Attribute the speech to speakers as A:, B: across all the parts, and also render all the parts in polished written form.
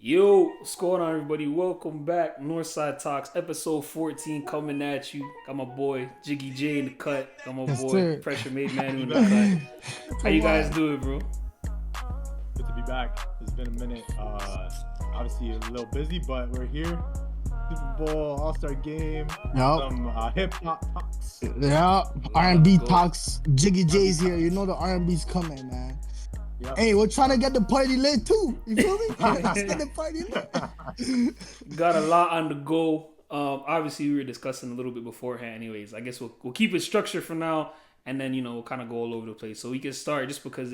A: Yo, what's going on, everybody? Welcome back. Northside Talks, episode 14 coming at you. Got my boy Jiggy J in the cut. Got my
B: Yes,
A: boy
B: sir.
A: Pressure Made Manu
C: Be
A: in the
C: back.
A: cut. How you
B: Come
A: guys
B: on.
A: doing, bro?
C: Good to be back. It's been a minute. Obviously a little busy, but we're here. Super Bowl, All-Star Game,
B: Yup.
C: some hip hop talks.
B: Yeah. R&B
A: go.
B: talks. Jiggy J's here. You know the R&B's coming, man.
C: Yep.
B: Hey, we're trying to get the party lit too. You feel me? Let's get the party lit.
A: Got a lot on the go. Obviously, we were discussing a little bit beforehand. Anyways, I guess we'll keep it structured for now, and then we'll kind of go all over the place. So we can start just because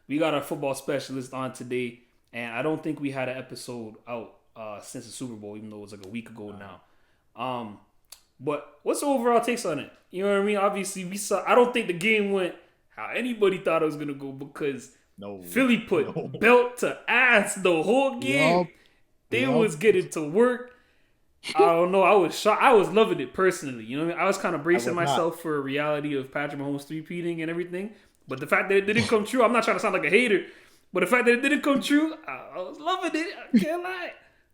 A: we got our football specialist on today, and I don't think we had an episode out since the Super Bowl, even though it was like a week ago now. But what's the overall takes on it? You know what I mean? Obviously, we saw. I don't think the game went how anybody thought it was gonna go because
C: No.
A: Philly put belt to ass the whole game.
B: Yup.
A: They
B: Yup.
A: was getting to work. I don't know. I was shocked. I was loving it personally. You know what I mean? I was kind of bracing
C: was not.
A: myself for a reality of Patrick Mahomes three-peating and everything. But the fact that it didn't come true, I'm not trying to sound like a hater, but the fact that it didn't come true, I was loving it. I can't lie.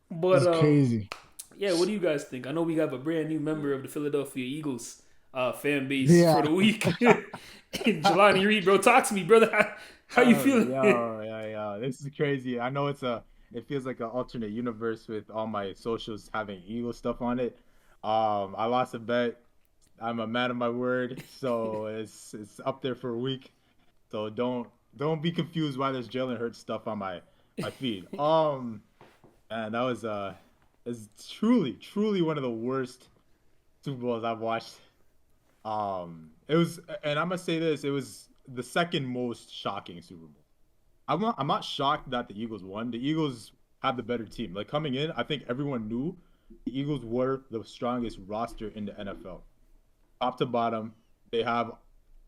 A: But
B: It's crazy.
A: yeah, what do you guys think? I know we have a brand new member of the Philadelphia Eagles fan base
B: Yeah.
A: for the week. Jelani Reed, bro, talk to me, brother. How you feeling?
C: Yeah. This is crazy. I know it feels like an alternate universe with all my socials having Eagle stuff on it. I lost a bet. I'm a man of my word, so it's up there for a week. So don't be confused why there's Jalen Hurts stuff on my feed. And that was is truly one of the worst Super Bowls I've watched. It was, and I'm gonna say this, it was the second most shocking Super Bowl. I'm not shocked that the Eagles won. The Eagles had the better team. Like coming in, I think everyone knew the Eagles were the strongest roster in the NFL. Top to bottom, they have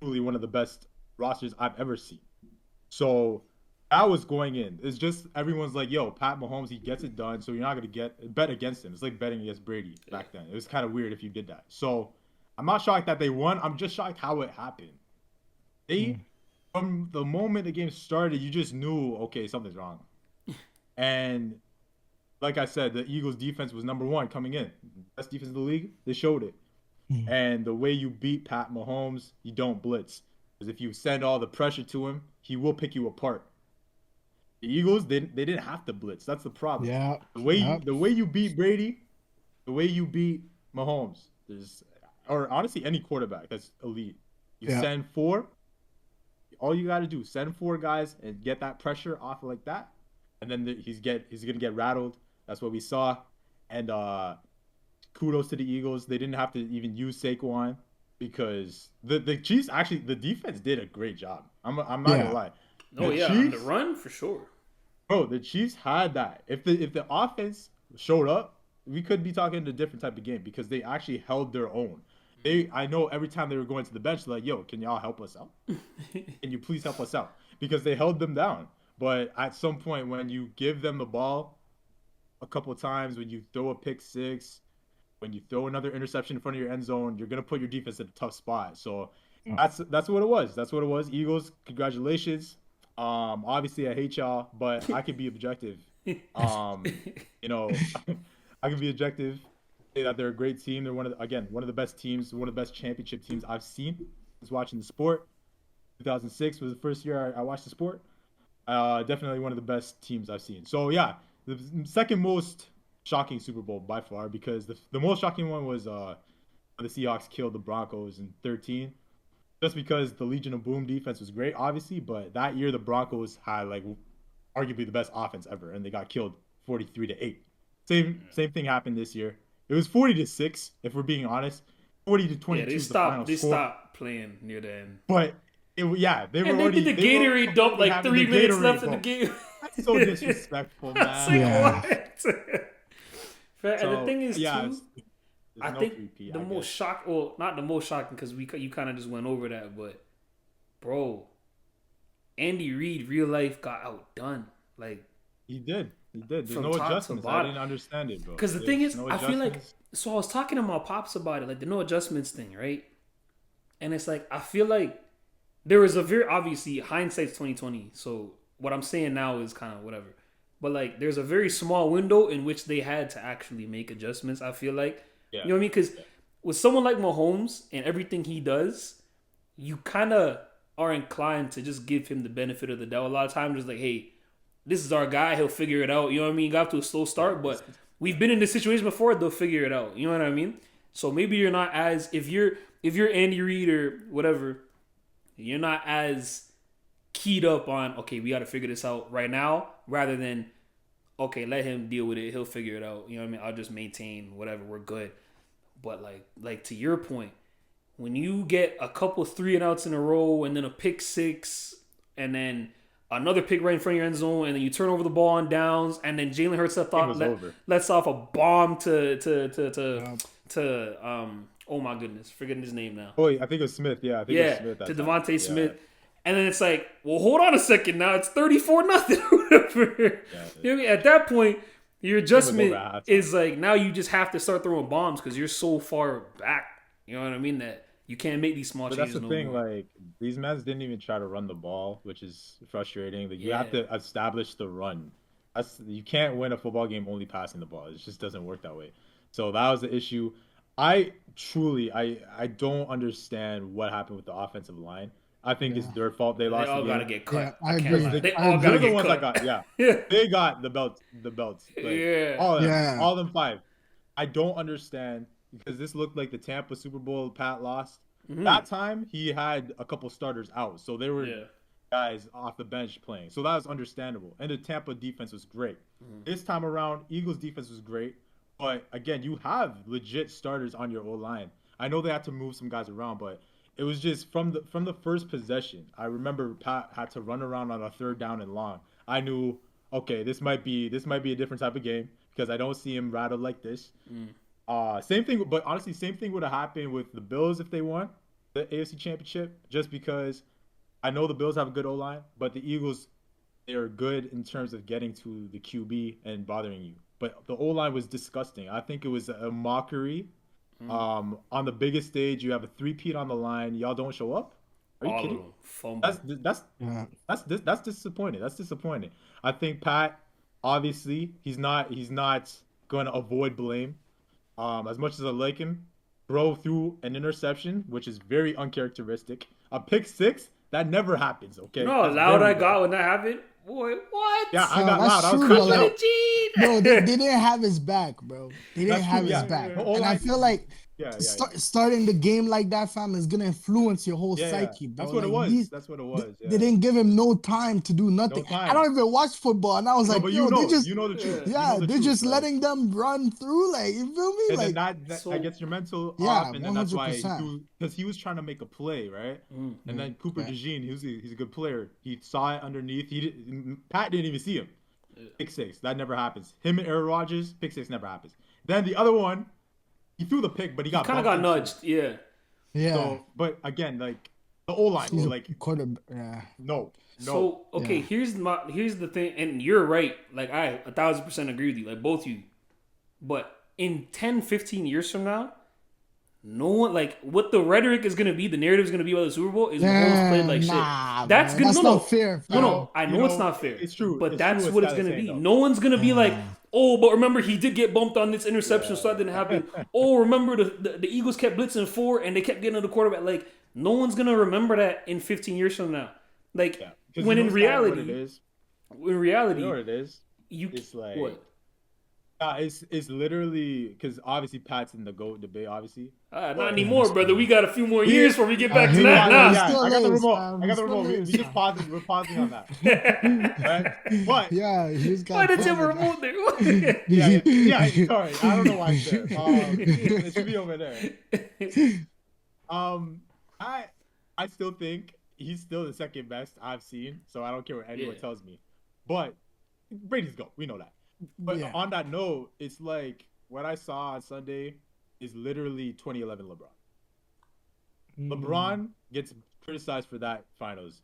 C: truly one of the best rosters I've ever seen. So that was going in. It's just everyone's like, yo, Pat Mahomes, he gets it done, so you're not gonna bet against him. It's like betting against Brady back then. It was kind of weird if you did that. So I'm not shocked that they won. I'm just shocked how it happened. From the moment the game started, you just knew, okay, something's wrong. And like I said, the Eagles defense was number one coming in. Best defense in the league. They showed it. And the way you beat Pat Mahomes, you don't blitz. Because if you send all the pressure to him, he will pick you apart. The Eagles, they didn't have to blitz. That's the problem.
B: Yeah.
C: The way you beat Brady, the way you beat Mahomes, or honestly any quarterback that's elite. You send four. All you got to do, send four guys and get that pressure off like that, and then he's gonna get rattled. That's what we saw. And kudos to the Eagles. They didn't have to even use Saquon because the Chiefs actually, the defense did a great job. I'm not gonna lie.
A: Oh yeah, on the run for sure.
C: Bro, the Chiefs had that. If the offense showed up, we could be talking a different type of game because they actually held their own. I know every time they were going to the bench, like, yo, can y'all help us out? Can you please help us out? Because they held them down. But at some point, when you give them the ball a couple of times, when you throw a pick six, when you throw another interception in front of your end zone, you're gonna put your defense in a tough spot. So that's what it was. That's what it was. Eagles, congratulations. Obviously I hate y'all, but I can be objective. I can be objective. Say that they're a great team. They're one of the best teams, one of the best championship teams I've seen. Since watching the sport. 2006 was the first year I watched the sport. Definitely one of the best teams I've seen. So yeah, the second most shocking Super Bowl by far, because the most shocking one was the Seahawks killed the Broncos in 13. Just because the Legion of Boom defense was great, obviously, but that year the Broncos had like arguably the best offense ever, and they got killed 43-8. Same thing happened this year. It was 40-6, if we're being honest. 40-22.
A: Yeah, they stopped playing near the end.
C: But they were
A: and
C: already.
A: They did the Gatorade dump like 3 minutes left in the game.
C: That's so disrespectful, man.
A: That's like, what? And the thing is, too, I think
C: repeat,
A: the most shocking, well, not the most shocking because you kind of just went over that, but bro, Andy Reid real life got outdone. Like
C: he did. There's
A: from
C: no
A: top to
C: adjustments. I
A: bottom.
C: didn't understand it, bro.
A: Because the thing is, I feel like, so I was talking to my pops about it, like the no adjustments thing, right? And it's like, I feel like there was a very, obviously, hindsight's 2020. So what I'm saying now is kind of whatever. but like there's a very small window in which they had to actually make adjustments. I feel like,
C: Yeah.
A: you know what I mean? Because with someone like Mahomes and everything he does, you kind of are inclined to just give him the benefit of the doubt. A lot of times, just like, hey, this is our guy. He'll figure it out. You know what I mean? Got to a slow start, but we've been in this situation before. They'll figure it out. You know what I mean? So maybe you're not as if you're Andy Reid or whatever, you're not as keyed up on, okay, we got to figure this out right now, rather than, okay, let him deal with it. He'll figure it out. You know what I mean? I'll just maintain whatever. We're good. But like to your point, when you get a couple 3-and-outs in a row and then a pick six and then another pick right in front of your end zone and then you turn over the ball on downs and then Jalen Hurts lets off a bomb to oh my goodness, forgetting his name now.
C: Oh, I think it was Smith. Yeah, I think it was Smith.
A: To Devontae Smith. And then it's like, well, hold on a second. Now it's 34-0. Whatever. You know what I mean? At that point, your adjustment is like, now you just have to start throwing bombs because you're so far back. You know what I mean? That you can't make these small changes.
C: That's the thing. More. Like, these men didn't even try to run the ball, which is frustrating. Like, you have to establish the run. You can't win a football game only passing the ball. It just doesn't work that way. So that was the issue. I don't understand what happened with the offensive line. I think it's their fault they lost.
A: They all gotta get cut.
B: I agree.
A: They all gotta get cut.
C: They got the belts. Like, all of them 5. I don't understand because this looked like the Tampa Super Bowl Pat lost. Mm-hmm. That time he had a couple starters out, so they were guys off the bench playing. So that was understandable. And the Tampa defense was great. Mm-hmm. This time around, Eagles defense was great. But again, you have legit starters on your O-line. I know they had to move some guys around, but it was just from the first possession. I remember Pat had to run around on a 3rd down and long. I knew, okay, this might be a different type of game because I don't see him rattled like this. Same thing, but honestly, same thing would have happened with the Bills if they won the AFC Championship. Just because I know the Bills have a good O-line, but the Eagles, they are good in terms of getting to the QB and bothering you. But the O-line was disgusting. I think it was a mockery. On the biggest stage, you have a 3-peat on the line. Y'all don't show up. Are you kidding? That's disappointing. That's disappointing. I think Pat, obviously, he's not going to avoid blame. As much as I like him, throw through an interception, which is very uncharacteristic. A pick 6, that never happens. Okay.
A: You know how loud I got when that happened. Boy, what?
C: Yeah, I got loud. I was
B: true, like, no, they didn't have his back, bro. They didn't have his back. And I feel like starting the game like that, fam, is gonna influence your whole psyche, bro.
C: That's what it was. That's what it was.
B: They didn't give him no time to do nothing. I don't even watch football, and I was like,
C: but
B: yo,
C: they just,
B: you know
C: the truth.
B: Yeah, they're just letting them run through, like, you feel me?
C: And
B: like
C: that gets your mental off, and then
B: 100%.
C: that's why because he was trying to make a play, right? And then Cooper DeJean, he's a good player. He saw it underneath. Pat didn't even see him. Pick 6, that never happens. Him and Aaron Rodgers, pick 6 never happens. Then the other one, he threw the pick, but he kind of
A: got nudged. Yeah.
C: So, but again, like the O-line, like no.
A: So okay, here's the thing, and you're right. Like I 1,000% agree with you. Like both you, but in 10, 15 years from now, no one, like, what the rhetoric is going to be, the narrative is going to be about the Super Bowl is Mahomes played like shit. That's good.
B: That's not fair.
A: No, I know it's not fair.
C: It's true.
A: But that's what it's going to be. No one's going to be like, oh, but remember, he did get bumped on this interception, so that didn't happen. Oh, remember, the Eagles kept blitzing 4, and they kept getting to the quarterback. Like, no one's going to remember that in 15 years from now. Like, when in reality,
C: you know what it is?
A: It's like...
C: What? It's literally because obviously Pat's in the GOAT debate, obviously.
A: Not anymore, brother. We got a few more years before we get back to that.
C: I got the remote. We're pausing on that. Right? But
B: he's got.
A: Why did you have a remote there?
C: Sorry, I don't know why it's there. It should be over there. I still think he's still the second best I've seen, so I don't care what anyone tells me. But Brady's GOAT. We know that. But on that note, it's like what I saw on Sunday is literally 2011 LeBron. LeBron gets criticized for that finals.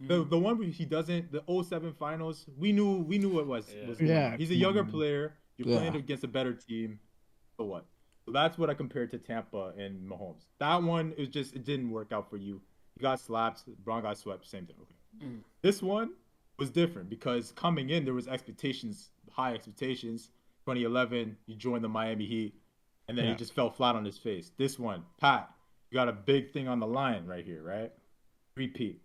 C: The one where he doesn't, the 07 finals, we knew what it was. He's a younger player. You're playing against a better team. So what? So that's what I compared to Tampa and Mahomes. That one, it didn't work out for you. You got slapped. LeBron got swept. Same thing. Okay. This one was different because coming in there was expectations, high expectations. 2011, you joined the Miami Heat, and then he just fell flat on his face. This one, Pat, you got a big thing on the line right here, right? Repeat.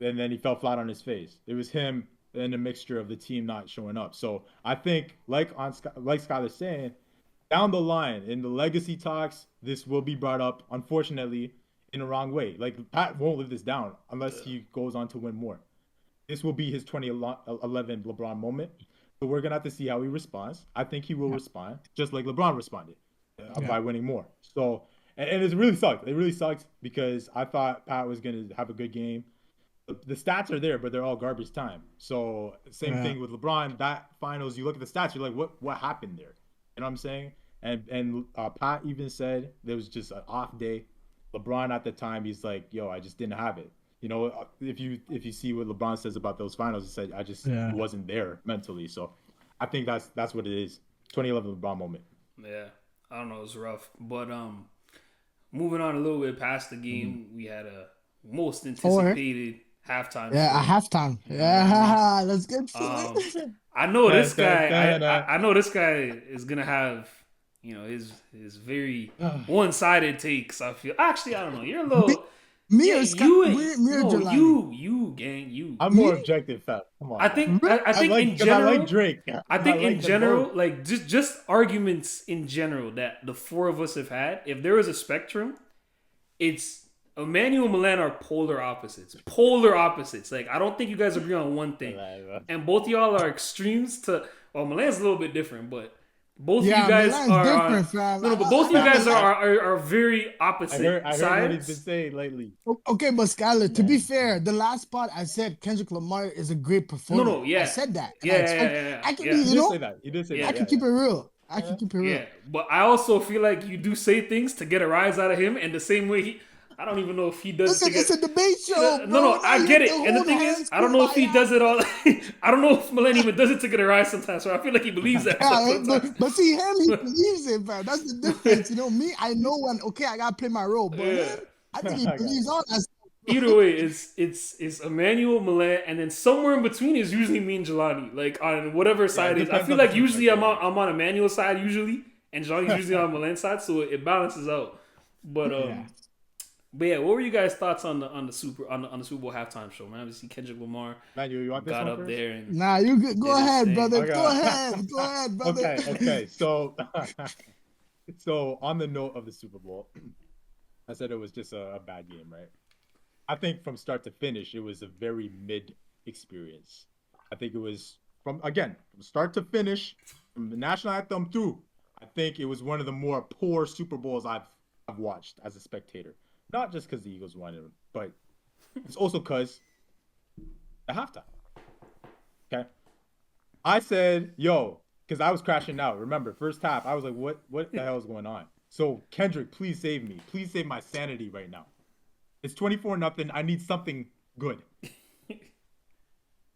C: And then he fell flat on his face. It was him and a mixture of the team not showing up. So I think, like Skyler's saying, down the line in the legacy talks, this will be brought up, unfortunately, in the wrong way. Like Pat won't live this down unless he goes on to win more. This will be his 2011 LeBron moment. So we're gonna have to see how he responds. I think he will respond just like LeBron responded by winning more. So and it really sucked. It really sucked because I thought Pat was gonna have a good game. The stats are there, but they're all garbage time. So same thing with LeBron. That finals, you look at the stats, you're like, what happened there? You know what I'm saying? And Pat even said there was just an off day. LeBron at the time, he's like, yo, I just didn't have it. You know, if you see what LeBron says about those finals, he said I just wasn't there mentally. So I think that's what it is. 2011 LeBron moment.
A: Yeah, I don't know, it was rough, but moving on a little bit past the game, we had a most anticipated halftime.
B: Yeah, a halftime. Yeah, let's get to it.
A: I know this guy. I know this guy is gonna have, you know, his very one-sided takes. I feel. Actually, I don't know. You're a little.
B: Me or Jelani?
A: You, gang, you.
C: I'm more objective, fam. Come on.
A: I think in general,
C: I like Drake.
A: I think in general, like just arguments in general that the four of us have had. If there was a spectrum, it's Emmanuel and Milan are polar opposites. Polar opposites. Like I don't think you guys agree on one thing, and both of y'all are extremes to. Well, Milan's a little bit different, but. Both of you guys are but both of you guys are very opposite sides. I heard what he's
C: been saying lately.
B: Okay, but Skyler, to be fair, the last spot I said Kendrick Lamar is a great performer. I said that. I can be, you know,
C: say that. You did say that.
B: I can keep it real. I can keep it real.
A: Yeah, but I also feel like you do say things to get a rise out of him, and the same way I don't even know if he does it.
B: It's a debate show.
A: No, I get it. And the thing is, I don't know if he does it all. I don't know if Milan even does it to get a rise sometimes. So I feel like he believes that.
B: But see, him, he believes it, bro. That's the difference. You know, me, I know when, okay, I got to play my role. But him, I think he believes all that stuff.
A: Either way, it's Emmanuel, Milan, and then somewhere in between is usually me and Jelani. Like on whatever side it is. I feel like usually I'm on Emmanuel's side usually, and Jelani's usually on Milan's side, so it balances out. But yeah, what were you guys' thoughts on the Super Bowl halftime show, man? Obviously, Kendrick Lamar got up there and
B: you good. Go ahead, brother. Okay. Go ahead, brother.
C: Okay. So on the note of the Super Bowl, I said it was just a bad game, right? I think from start to finish, it was a very mid experience. I think it was from start to finish, from the national anthem through. I think it was one of the more poor Super Bowls I've watched as a spectator. Not just because the Eagles won it, but it's also because the halftime. Okay. I said, yo, because I was crashing out. Remember, first half, I was like, what the hell is going on? So, Kendrick, please save me. Please save my sanity right now. It's 24-0. I need something good.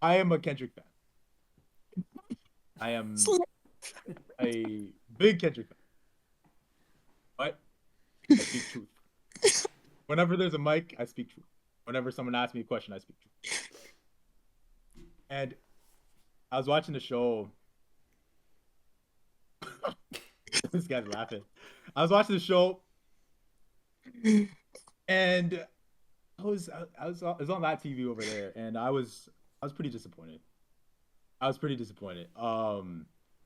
C: I am a Kendrick fan. I am a big Kendrick fan. But I speak truth. Whenever there's a mic, I speak truth. Whenever someone asks me a question, I speak truth. And I was watching the show. This guy's laughing. I was watching the show, and I was on that TV over there, and I was pretty disappointed.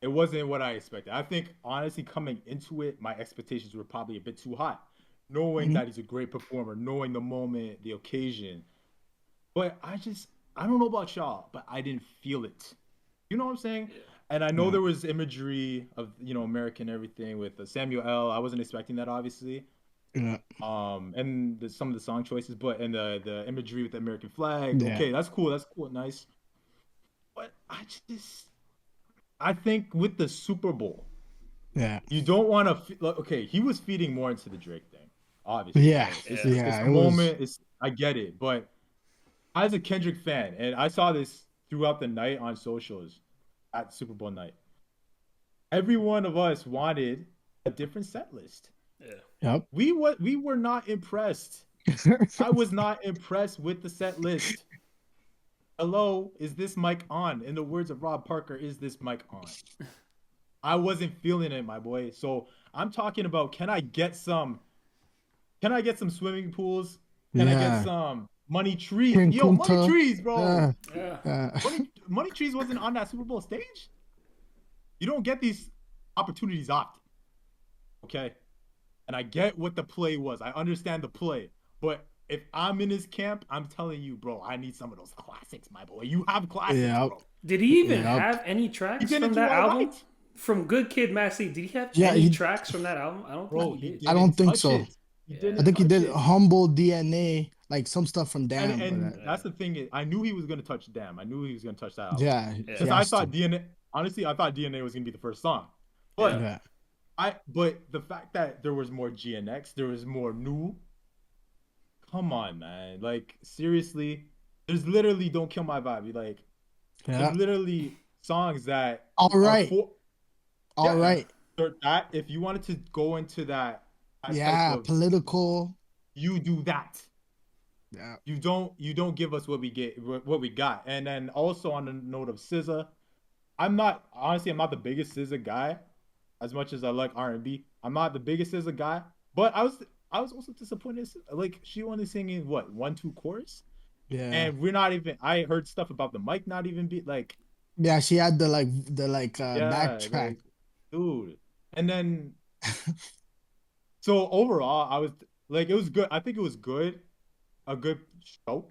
C: It wasn't what I expected. I think honestly, coming into it, my expectations were probably a bit too high. Knowing that he's a great performer, knowing the moment, the occasion. But I don't know about y'all, but I didn't feel it. You know what I'm saying? Yeah. And I know there was imagery of, you know, American everything with Samuel L. I wasn't expecting that, obviously.
B: Yeah.
C: And some of the song choices, and the imagery with the American flag. Yeah. Okay, that's cool, nice. But I think with the Super Bowl, you don't want to. Okay, he was feeding more into the Drake thing. Obviously, it's a moment. I get it, but as a Kendrick fan, and I saw this throughout the night on socials at Super Bowl night, every one of us wanted a different set list.
B: Yeah. Yep.
C: We were not impressed. I was not impressed with the set list. Hello, is this mic on? In the words of Rob Parker, is this mic on? I wasn't feeling it, my boy. So I'm talking about can I get some swimming pools? Can I get
B: Yeah.
C: some money trees?
B: King
C: Yo, money
B: Kunta.
C: trees, bro.
A: Yeah.
C: Money trees wasn't on that Super Bowl stage. You don't get these opportunities often. Okay. And I get what the play was. I understand the play. But if I'm in his camp, I'm telling you, bro, I need some of those classics, my boy. You have classics,
B: Yep.
C: bro.
A: Did he even
B: Yep.
A: have any
C: He
A: tracks
C: didn't
A: from
C: do
A: that
C: all
A: album?
C: right.
A: From Good Kid, Mad City, did he have
B: Yeah,
A: any tracks from that album? I don't think
C: Bro,
A: he
C: he
A: did.
B: I
C: didn't
B: don't think
C: touch
B: so.
C: it. He
A: Yeah.
B: I
C: didn't
B: think he
C: touch
B: did
C: it.
B: Humble DNA, like some stuff from Damn.
C: And
B: But
C: that's the thing is, I knew he was gonna touch Damn. I knew he was gonna touch that album
B: yeah,
A: Yeah.
B: he
C: because I
B: has
C: thought
B: to.
C: DNA. Honestly, I thought DNA was gonna be the first song, but
A: Yeah.
B: Yeah.
C: but the fact that there was more GNX, there was more new. Come on, man. Like seriously, there's literally "Don't Kill My Vibe." Like there's
B: Yeah.
C: literally songs that
B: All
C: are
B: right.
C: for
B: All
C: yeah.
B: right.
C: That if you wanted to go into that type
B: Yeah.
C: of,
B: Political.
C: you do that.
B: Yeah.
C: You don't give us what we got. And then also on the note of SZA, I'm not the biggest SZA guy, as much as I like R&B. I'm not the biggest SZA guy, but I was also disappointed. Like she only singing what 1-2 chorus,
B: Yeah.
C: and we're not even. I heard stuff about the mic not even be like,
B: Yeah. She had the
C: yeah,
B: backtrack.
C: like dude. And then so overall, I was like, it was good. I think it was good, a good show.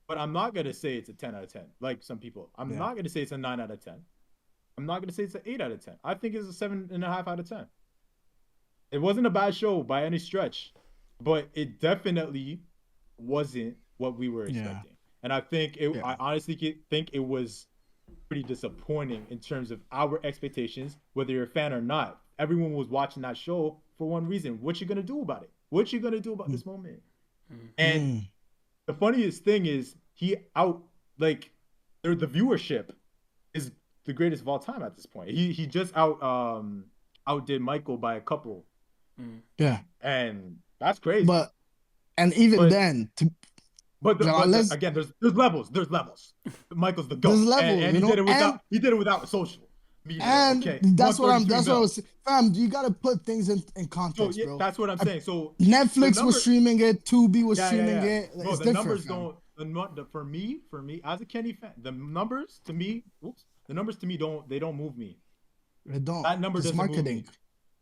C: But I'm not gonna say it's a 10 out of 10, like some people. I'm
B: Yeah.
C: not gonna say it's a 9 out of 10. I'm not gonna say it's an 8 out of 10. I think it's a 7.5 out of 10. It wasn't a bad show by any stretch, but it definitely wasn't what we were
B: Yeah.
C: expecting. And I think it.
B: Yeah.
C: I honestly think it was pretty disappointing in terms of our expectations, whether you're a fan or not. Everyone was watching that show for one reason. What you gonna do about it? What you gonna do about this moment? And
B: Mm.
C: the funniest thing is he out like the viewership is the greatest of all time at this point. He just outdid Michael by a couple,
B: Yeah.
C: and that's crazy.
B: But and even
C: But
B: then,
C: but
B: let's
C: again, there's levels. There's levels. Michael's the
B: this
C: goat,
B: level,
C: and he did it
B: and
C: without social media.
B: and
C: Okay, 133
B: that's what I
C: mil.
B: was fam. You gotta put things in
C: So
B: context,
C: yeah,
B: bro.
C: that's what I'm
B: Uh,
C: saying. So the
B: Netflix was
C: number,
B: streaming it, Tubi was streaming
C: yeah.
B: it.
C: No,
B: It's
C: the
B: different,
C: numbers
B: fam.
C: don't. For me as a Kenny fan, the numbers to me, don't move me.
B: It don't.
C: That number
B: It's
C: doesn't move
B: marketing.
C: me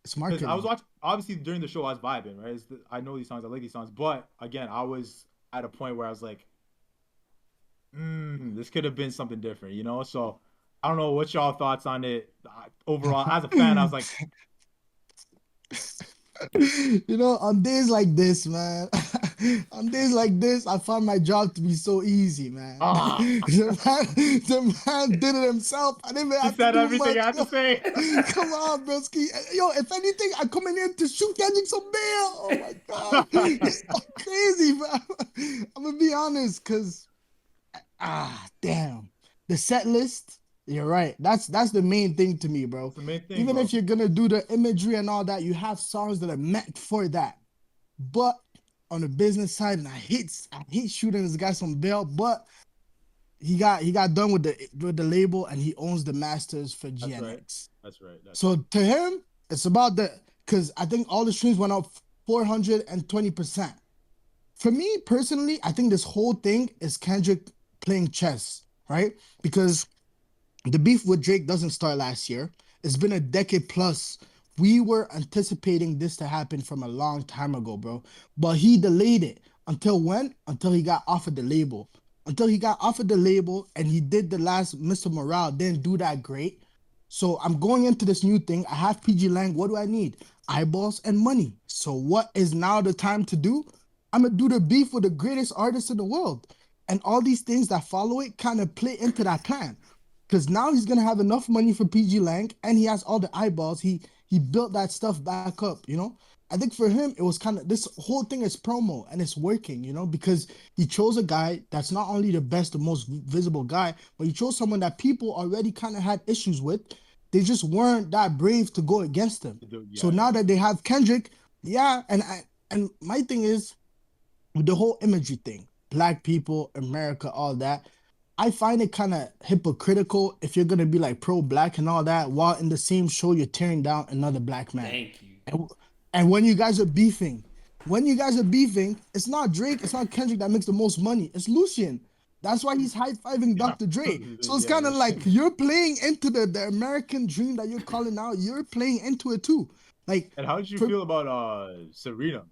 B: It's
C: because I was
B: marketing.
C: watching. Obviously, during the show, I was vibing. Right, I know these songs, I like these songs, but again, I was at a point where I was like, this could have been something different, you know. So I don't know what y'all thoughts on it. Overall, as a fan, I was like,
B: On days like this, man, on days like this, I find my job to be so easy, man.
C: ah,
B: The man did it himself. I didn't even
C: he
B: have to
C: said
B: do
C: everything
B: much.
C: I had to say.
B: Come on, broski. Yo, if anything, I'm coming in to shoot Kendrick some bail. Oh my God. It's crazy, man. I'm gonna be honest, cause damn. The set list, you're right. That's the main thing to me, bro.
C: That's the main thing,
B: Even
C: bro.
B: if you're gonna do the imagery and all that, you have songs that are meant for that. But on the business side, and I hate shooting this guy some bail, but he got done with the label and he owns the masters for
C: That's right.
B: GNX.
C: That's right. That's
B: So
C: right.
B: to him, it's about because I think all the streams went up 420%. For me personally, I think this whole thing is Kendrick playing chess, right? Because the beef with Drake doesn't start last year. It's been a decade plus. We were anticipating this to happen from a long time ago, bro. But he delayed it. Until when? Until he got offered the label. Until he got offered the label and he did the last Mr. Morale, didn't do that great. So I'm going into this new thing. I have PG Lang. What do I need? Eyeballs and money. So what is now the time to do? I'm gonna do the beef with the greatest artist in the world. And all these things that follow it kind of play into that plan. Because now he's gonna have enough money for PG Lang and he has all the eyeballs. He built that stuff back up. I think for him, it was kind of this whole thing is promo and it's working, because he chose a guy that's not only the best, the most visible guy, but he chose someone that people already kind of had issues with. They just weren't that brave to go against him. So now that they have Kendrick, yeah, and my thing is with the whole imagery thing, black people, America, all that. I find it kind of hypocritical if you're gonna be like pro-black and all that, while in the same show you're tearing down another black man.
A: Thank you.
B: And, and when you guys are beefing, it's not Drake, it's not Kendrick that makes the most money. It's Lucian. That's why he's high-fiving
C: Yeah.
B: Dr. Dre. So it's
C: Yeah,
B: kind of
C: that's
B: like
C: true.
B: you're playing into the American dream that you're calling out. You're playing into it too. Like,
C: And how did you
B: for,
C: feel about Serena?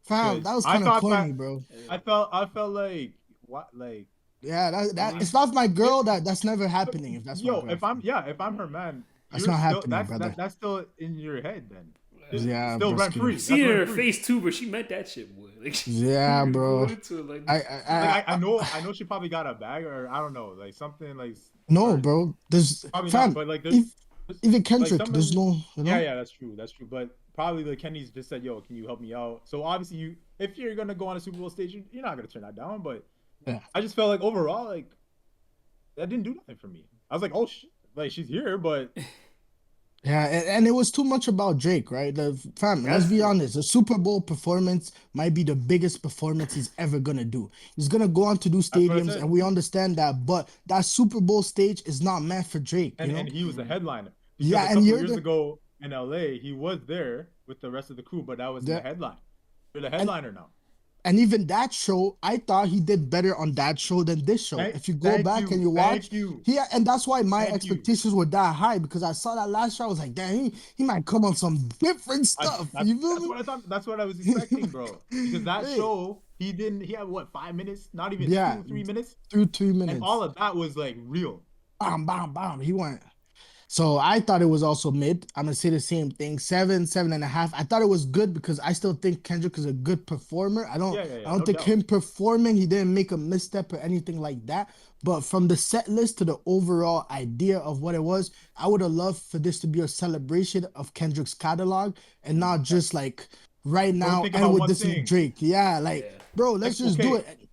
B: fam, that
C: Because
B: was
C: I
B: kind of
C: thought that
B: corny, bro.
C: I felt like what like
B: Yeah,
C: I
B: that
C: mean
B: it's not my
C: if,
B: girl. That's never happening. If that's my
C: yo,
B: girl,
C: if I'm her man,
B: that's
C: you're
B: not
C: still
B: happening, brother.
C: that's still in your head then. It's
B: Yeah,
C: still rent
B: broski.
A: You
C: free.
A: see
C: That's
A: it in
C: rent
A: her
C: free.
A: face too, but she meant that shit, boy. Like she
B: Yeah,
A: really
B: bro.
A: blew into it like
B: I,
C: Like
B: I, I,
C: I know she probably got a bag or I don't know, like something like
B: no,
C: or
B: bro. There's
C: probably not,
B: fam.
C: but like
B: If
C: there's
B: even
C: like
B: Kendrick,
C: some
B: there's no,
C: yeah, that's true. But probably like Kenny's just said, yo, can you help me out? So obviously you if you're gonna go on a Super Bowl stage, you're not gonna turn that down. But
B: Yeah.
C: I just felt like overall, like that didn't do nothing for me. I was like, oh shit, like she's here, but
B: Yeah, and it was too much about Drake, right? The fam, let's
A: that's
B: be
A: true.
B: honest. The Super Bowl performance might be the biggest performance he's ever gonna do. He's gonna go on to do
C: that's what I
B: stadiums,
C: said.
B: and we understand that. But that Super Bowl stage is not meant for Drake, you know?
C: And he was the headliner because
B: Yeah,
C: a
B: and
C: couple
B: you're
C: years
B: the
C: ago in LA, he was there with the rest of the crew, but that wasn't the
B: the
C: headline. You're the
B: and
C: headliner now.
B: and even that show, I thought he did better on that show than this show. If you go back and you watch,
C: thank you,
B: and that's why my
C: thank you.
B: expectations were that high because I saw that last show. I was like, damn, he might come on some different stuff. You feel
C: That's
B: me?
C: what I thought. That's what I was expecting, bro. Because that
B: Hey,
C: show, he didn't. He had what 5 minutes? Not even
B: yeah,
C: 2 3 minutes,
B: through 3 minutes.
C: and all of that was like real.
B: Bam, bam, bam. He went. So I thought it was also mid. I'm gonna say the same thing. 7, 7.5. I thought it was good because I still think Kendrick is a good performer. I don't
C: No
B: think
C: doubt.
B: him performing, he didn't make a misstep or anything like that. But from the set list to the overall idea of what it was, I would have loved for this to be a celebration of Kendrick's catalog and not just like right
C: Don't
B: now
C: think
B: and
C: about
B: with
C: one
B: this
C: thing.
B: Drake. Yeah, like
A: Yeah.
B: bro, let's
C: Like
B: just do
C: okay,
B: it.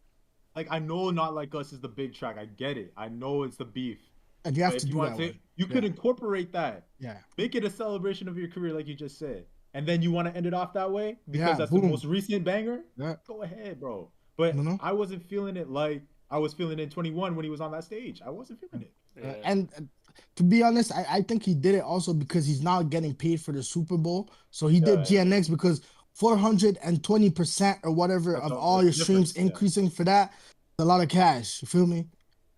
C: like I know Not Like Us is the big track. I get it. I know it's the beef.
B: And you have
C: But
B: to
C: if you
B: do
C: want
B: that
C: to,
B: one.
C: you could
B: Yeah,
C: incorporate that.
B: yeah,
C: Make it a celebration of your career, like you just said. And then you want to end it off that way because
B: yeah.
C: that's the
B: Boom.
C: most recent banger.
B: Yeah,
C: Go ahead, bro. But
B: you know.
C: I wasn't feeling it like I was feeling in 21 when he was on that stage. I wasn't feeling it.
A: Yeah.
B: And to be honest, I think he did it also because he's not getting paid for the Super Bowl. So he did
C: Yeah.
B: GNX because 420% or whatever
C: That's
B: of
C: all.
B: all
C: That's
B: your
C: the
B: streams
C: difference. Yeah.
B: increasing for that, a lot of cash. You feel me?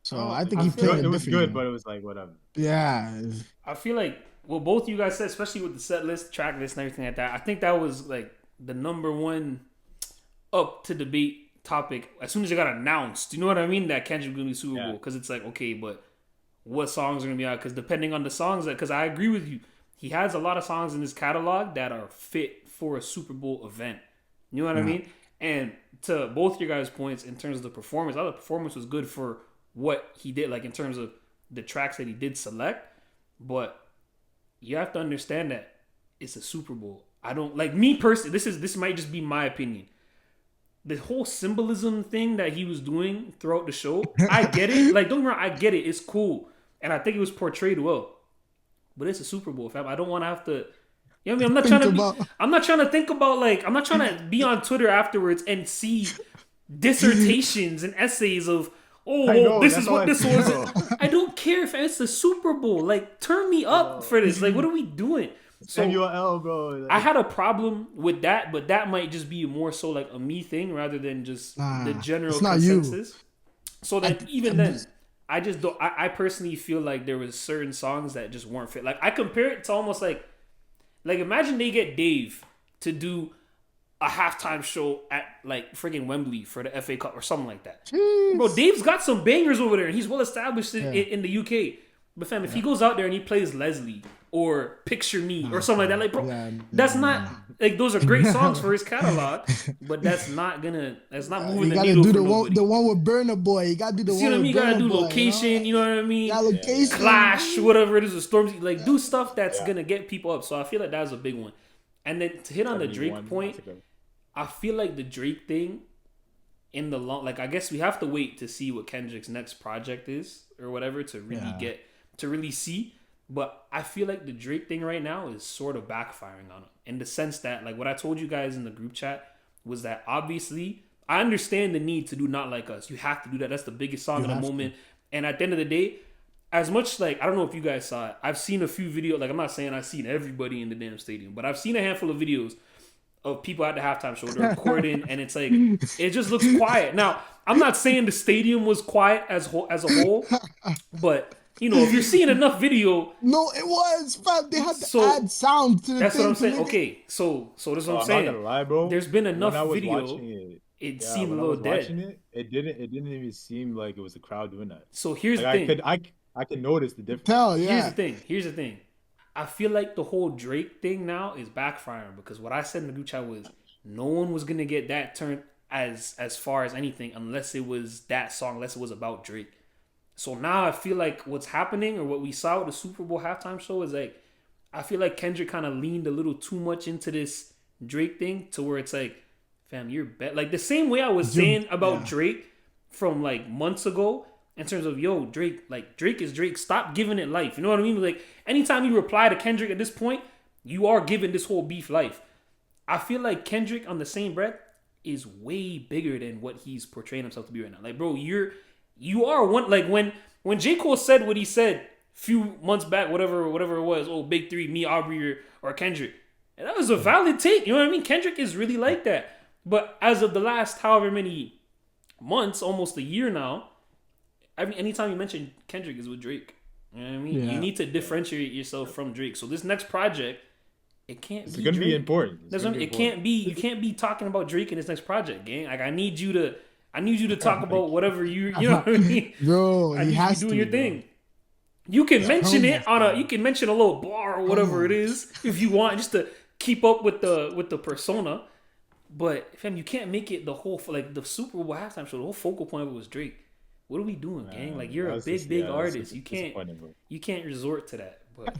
B: So I think
A: I
B: he's
A: feel
B: playing
A: like
B: a
C: It was
B: different
C: good, but
B: game.
C: it was like whatever.
B: Yeah.
A: I feel like what both you guys said, especially with the set list, track list, and everything like that. I think that was like the number one up to debate topic as soon as it got announced. You know what I mean? That Kendrick gonna be Super Bowl
C: Yeah.
A: because it's like okay, but what songs are gonna be out? Because depending on the songs, because I agree with you, he has a lot of songs in his catalog that are fit for a Super Bowl event. You know what I
B: Yeah.
A: mean? And to both your guys' points in terms of the performance, I thought the performance was good for what he did, like in terms of the tracks that he did select. But you have to understand that it's a Super Bowl. I don't like me personally. This might just be my opinion. The whole symbolism thing that he was doing throughout the show, I get it. Like, don't get me wrong, I get it. It's cool, and I think it was portrayed well. But it's a Super Bowl, fam. I don't want to have to. You know what I mean? I'm not
B: Think
A: trying to be.
B: about
A: I'm not trying to think about like. I'm not trying to be on Twitter afterwards and see dissertations and essays of, oh,
C: I
A: well,
C: know.
A: this
C: That's
A: is
C: all
A: what
C: I
A: this
C: see,
A: was.
C: bro.
A: I don't care if it's the Super Bowl. Like, turn me up for this. Like, what are we doing?
C: Send you
A: So
C: an L, bro.
A: I
C: Like,
A: had a problem with that, but that might just be more so like a me thing rather than just the
B: nah,
A: general
B: it's not you.
A: consensus. So
B: I,
A: then, even then, I just don't. I personally feel like there was certain songs that just weren't fit. Like I compare it to almost like imagine they get Dave to do a halftime show at like friggin' Wembley for the FA Cup or something like that. Bro,
B: Jeez.
A: Dave's got some bangers over there and he's well established
B: Yeah.
A: in the UK. But fam, if he goes out there and he plays Leslie or Picture Me or something like that, like bro,
B: Yeah,
A: that's
B: nah,
A: not
B: nah.
A: like those are great songs for his catalog, but that's not moving
B: You
A: the
B: gotta
A: needle
B: do
A: for
B: the
A: nobody.
B: one with Burner Boy. You gotta do the
A: See
B: one
A: what I mean?
B: with
A: You gotta
B: Burner
A: do
B: Boy.
A: location, you know what I mean?
B: That location.
A: Clash, whatever it is, with Stormzy, like do stuff that's
C: Yeah.
A: gonna get people up. So I feel like that was a big one. And then to hit on the Drake
C: 71,
A: point,
C: that's a good-
A: I feel like the Drake thing in the long, like I guess we have to wait to see what Kendrick's next project is or whatever to really really see. But I feel like the Drake thing right now is sort of backfiring on him in the sense that like what I told you guys in the group chat was that obviously I understand the need to do Not Like Us. You have to do that. That's the biggest song
B: You
A: in the
B: have to.
A: moment. And at the end of the day, as much like I don't know if you guys saw it, I've seen a few videos. Like I'm not saying I've seen everybody in the damn stadium, but I've seen a handful of videos of people at the halftime show. They're recording, and it's like it just looks quiet. Now I'm not saying the stadium was quiet as a whole, but you know if you're seeing enough video,
B: No, it was, fam. They had to
A: So,
B: add sound to the
A: that's what
B: thing
A: I'm
B: to
A: saying.
B: make it.
A: Okay, so that's what
C: So
A: I'm
C: I'm not
A: saying.
C: gonna lie, bro.
A: There's been enough
C: When I was
A: video.
C: watching it,
A: It
C: yeah,
A: seemed a
C: when I
A: little
C: was
A: dead.
C: watching it, it didn't even seem like it was the crowd doing that.
A: So here's the
C: Like
A: thing.
C: I could notice the difference.
B: Tell,
A: Here's
B: yeah.
A: the thing. Here's the thing. I feel like the whole Drake thing now is backfiring because what I said in the group chat was no one was gonna get that turned as far as anything unless it was that song, unless it was about Drake. So now I feel like what's happening or what we saw with the Super Bowl halftime show is like I feel like Kendrick kind of leaned a little too much into this Drake thing to where it's like, fam, you're bet like the same way I was saying about Drake from like months ago in terms of yo Drake, like Drake is Drake. Stop giving it life. You know what I mean? Like anytime you reply to Kendrick at this point, you are giving this whole beef life. I feel like Kendrick on the same breath is way bigger than what he's portraying himself to be right now. Like bro, you are one like when J. Cole said what he said few months back, whatever it was, oh big three, me, Aubrey, or Kendrick. And that was a valid take. You know what I mean? Kendrick is really like that. But as of the last however many months, almost a year now, I mean, anytime you mention Kendrick is with Drake. You know what I mean?
B: Yeah.
A: You need to differentiate yourself from Drake. So this next project, it can't
C: It's
A: be
C: gonna
A: Drake.
C: be important.
A: It can't be. You can't be talking about Drake in this next project, gang. Like I need you to talk about whatever you know what I mean.
B: Bro,
A: I
B: he
A: need you
B: has
A: doing
B: to,
A: your
B: bro.
A: thing. You can mention it on
B: Promos,
A: you can mention a little bar or whatever it
B: Promos.
A: is if you want, just to keep up with the persona. But fam, you can't make it the whole like the Super Bowl halftime show. The whole focal point of it was Drake. What are we doing, gang? Like you're a big artist. You can't resort to that. But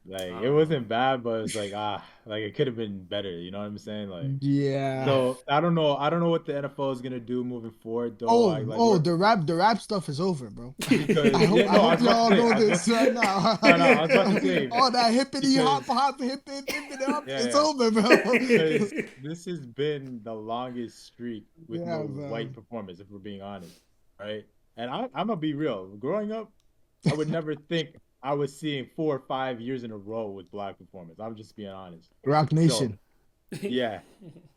C: Like it wasn't bad, but it's like like it could have been better. You know what I'm saying? Like
B: Yeah.
C: so I don't know what the NFL is gonna do moving forward though.
B: The rap stuff is over, bro.
C: Because
B: I hope,
C: yeah, no, I was
B: y'all
C: about to say,
B: know
C: I was
B: this
C: about-
B: right now.
C: No, I was about to say,
B: all that hippity hop,
C: because-
B: hippity hop,
C: Yeah,
B: it's
C: yeah.
B: over, bro.
C: because this has been the longest streak with
B: Yeah,
C: no
B: man.
C: white performance, if we're being honest, right? And I'm gonna be real. Growing up, I would never think I was seeing 4 or 5 years in a row with black performance. I'm just being honest.
B: Rock Nation.
C: Yeah.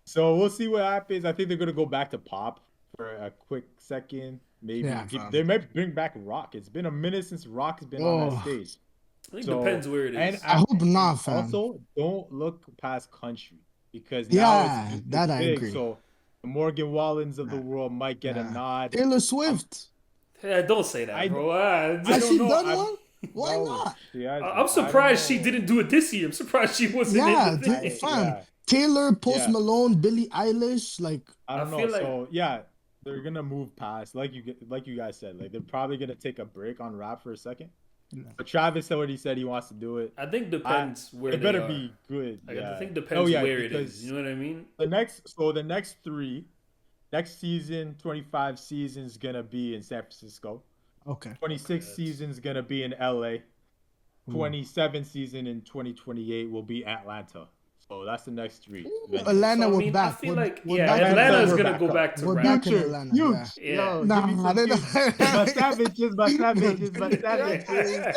C: So we'll see what happens. I think they're gonna go back to pop for a quick second. Maybe
B: Yeah, fam.
C: they might bring back rock. It's been a minute since rock's been on that stage.
A: I think it depends where it is.
C: And
B: I hope not, fam.
C: Also, don't look past country because
B: Yeah,
C: now it's
B: that I
C: big.
B: agree.
C: So the Morgan Wallens of the world might get a
B: Yeah.
C: nod.
B: Taylor Swift.
A: Yeah, don't say that, bro.
B: Has
C: don't
B: she
C: know.
B: done
C: I'm-
B: one? Why
C: No,
B: not?
C: she hasn't.
A: I'm surprised
C: I
A: she
C: don't know.
A: didn't do it this year. I'm surprised she wasn't
B: Yeah,
A: in the thing.
B: fam.
C: Yeah.
B: Taylor, Post
C: Yeah.
B: Malone, Billie Eilish, like
C: I don't
A: I
C: know.
A: feel like-
C: So yeah, they're gonna move past like you guys said. Like they're probably gonna take a break on rap for a second.
B: Yeah.
C: But Travis already said he wants to do it.
A: I think depends where
C: It
A: they
C: better
A: are.
C: be good.
A: Like,
C: Yeah.
A: I think depends
C: yeah,
A: where it
C: because
A: is. You know what I mean?
C: the next three, next season, 25 season's gonna be in San Francisco.
B: okay.
C: 26 season's gonna be in LA. 27 season in 2028 will be Atlanta. So that's the next three.
B: Atlanta,
A: So, I
B: we're
A: mean,
B: back.
A: I feel
B: We're-
A: like
B: we're back in
A: Atlanta's
C: We're
A: gonna
C: back
A: go
C: up.
A: back to
B: We're
A: rap.
B: back in
C: Future,
B: Atlanta,
C: huge.
A: yeah.
C: Yo,
B: Nah,
C: give me some
B: they
C: huge.
B: don't-
C: My savages, my savages, my savages.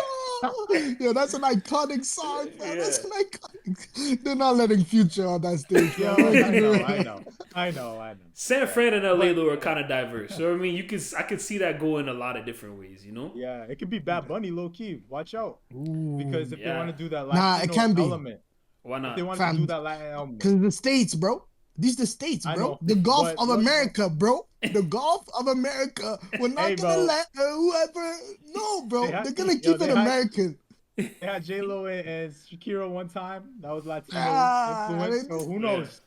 B: Yo, that's an iconic song, man. That's an iconic. They're not letting Future on that stage,
C: Yo,
B: man.
C: I know.
A: San Fran and LA though are kind of diverse. So I mean, I could see that go in a lot of different ways. You know?
C: Yeah, it could be Bad Bunny, low key. Watch out, because if they
A: Yeah.
C: want to do that
B: Nah, it
C: Latino
B: can be.
C: element,
A: Why
C: if
A: not?
C: they want
B: Fam,
C: to do that Latin element,
B: Because the States, bro. These the States,
C: I
B: bro.
C: know,
B: The Gulf
C: but
B: of
C: look,
B: America, bro. The Gulf of America. We're not
C: Hey,
B: gonna
C: bro.
B: let whoever. No, bro.
C: They had-
B: They're gonna
C: yo,
B: keep
C: they
B: it
C: had-
B: American.
C: they had J Lo and Shakira one time. That was Latino
B: Ah,
C: influence.
B: they-
C: So who knows?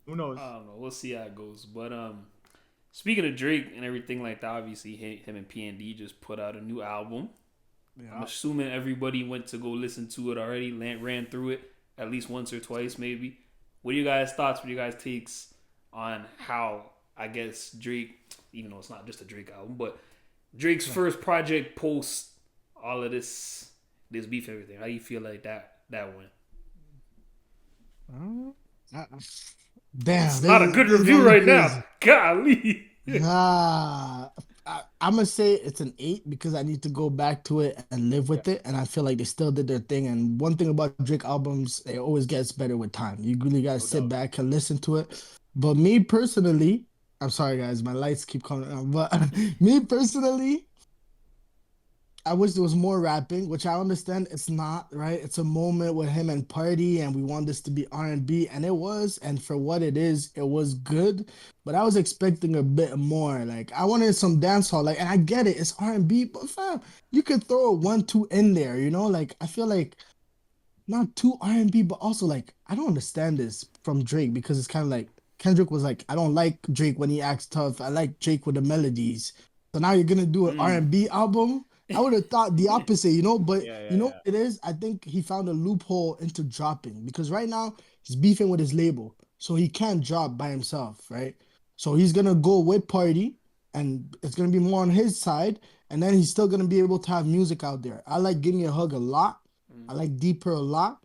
C: Who knows?
A: I don't know. We'll see how it goes. But speaking of Drake and everything like that, obviously him and P&D just put out a new album. I'm assuming everybody went to go listen to it already, ran through it at least once or twice, maybe. What are you guys' thoughts? What are you guys' takes on how, I guess, Drake, even though it's not just a Drake album, but Drake's first project post all of this beef, everything. How do you feel like that went?
B: Damn,
A: It's not a good
B: this is
A: review
B: only
A: right
B: crazy.
A: now. Golly.
B: Ah, I'm gonna say it's an 8 because I need to go back to it and live
C: Yeah,
B: with it, and I feel like they still did their thing. And one thing about Drake albums, it always gets better with time. You really gotta
C: no
B: sit
C: doubt.
B: back and listen to it. But me personally, I'm sorry guys, my lights keep coming on. But me personally, I wish there was more rapping, which I understand it's not, right? It's a moment with him and Party, and we want this to be R&B, and it was, and for what it is, it was good. But I was expecting a bit more. Like I wanted some dancehall, like, and I get it, it's R&B, but fam, you could throw a 1-2 in there, you know? Like I feel like not too R&B, but also like I don't understand this from Drake because it's kind of like Kendrick was like, I don't like Drake when he acts tough. I like Drake with the melodies. So now you're gonna do an
A: Mm.
B: R&B album. I would have thought the opposite, you know, but
C: Yeah,
B: you
C: yeah,
B: know
C: yeah.
B: what it is? I think he found a loophole into dropping because right now he's beefing with his label. So he can't drop by himself, right? So he's gonna go with Party and it's gonna be more on his side, and then he's still gonna be able to have music out there. I like Give Me a Hug a lot. I
A: Mm.
B: like Deeper a lot.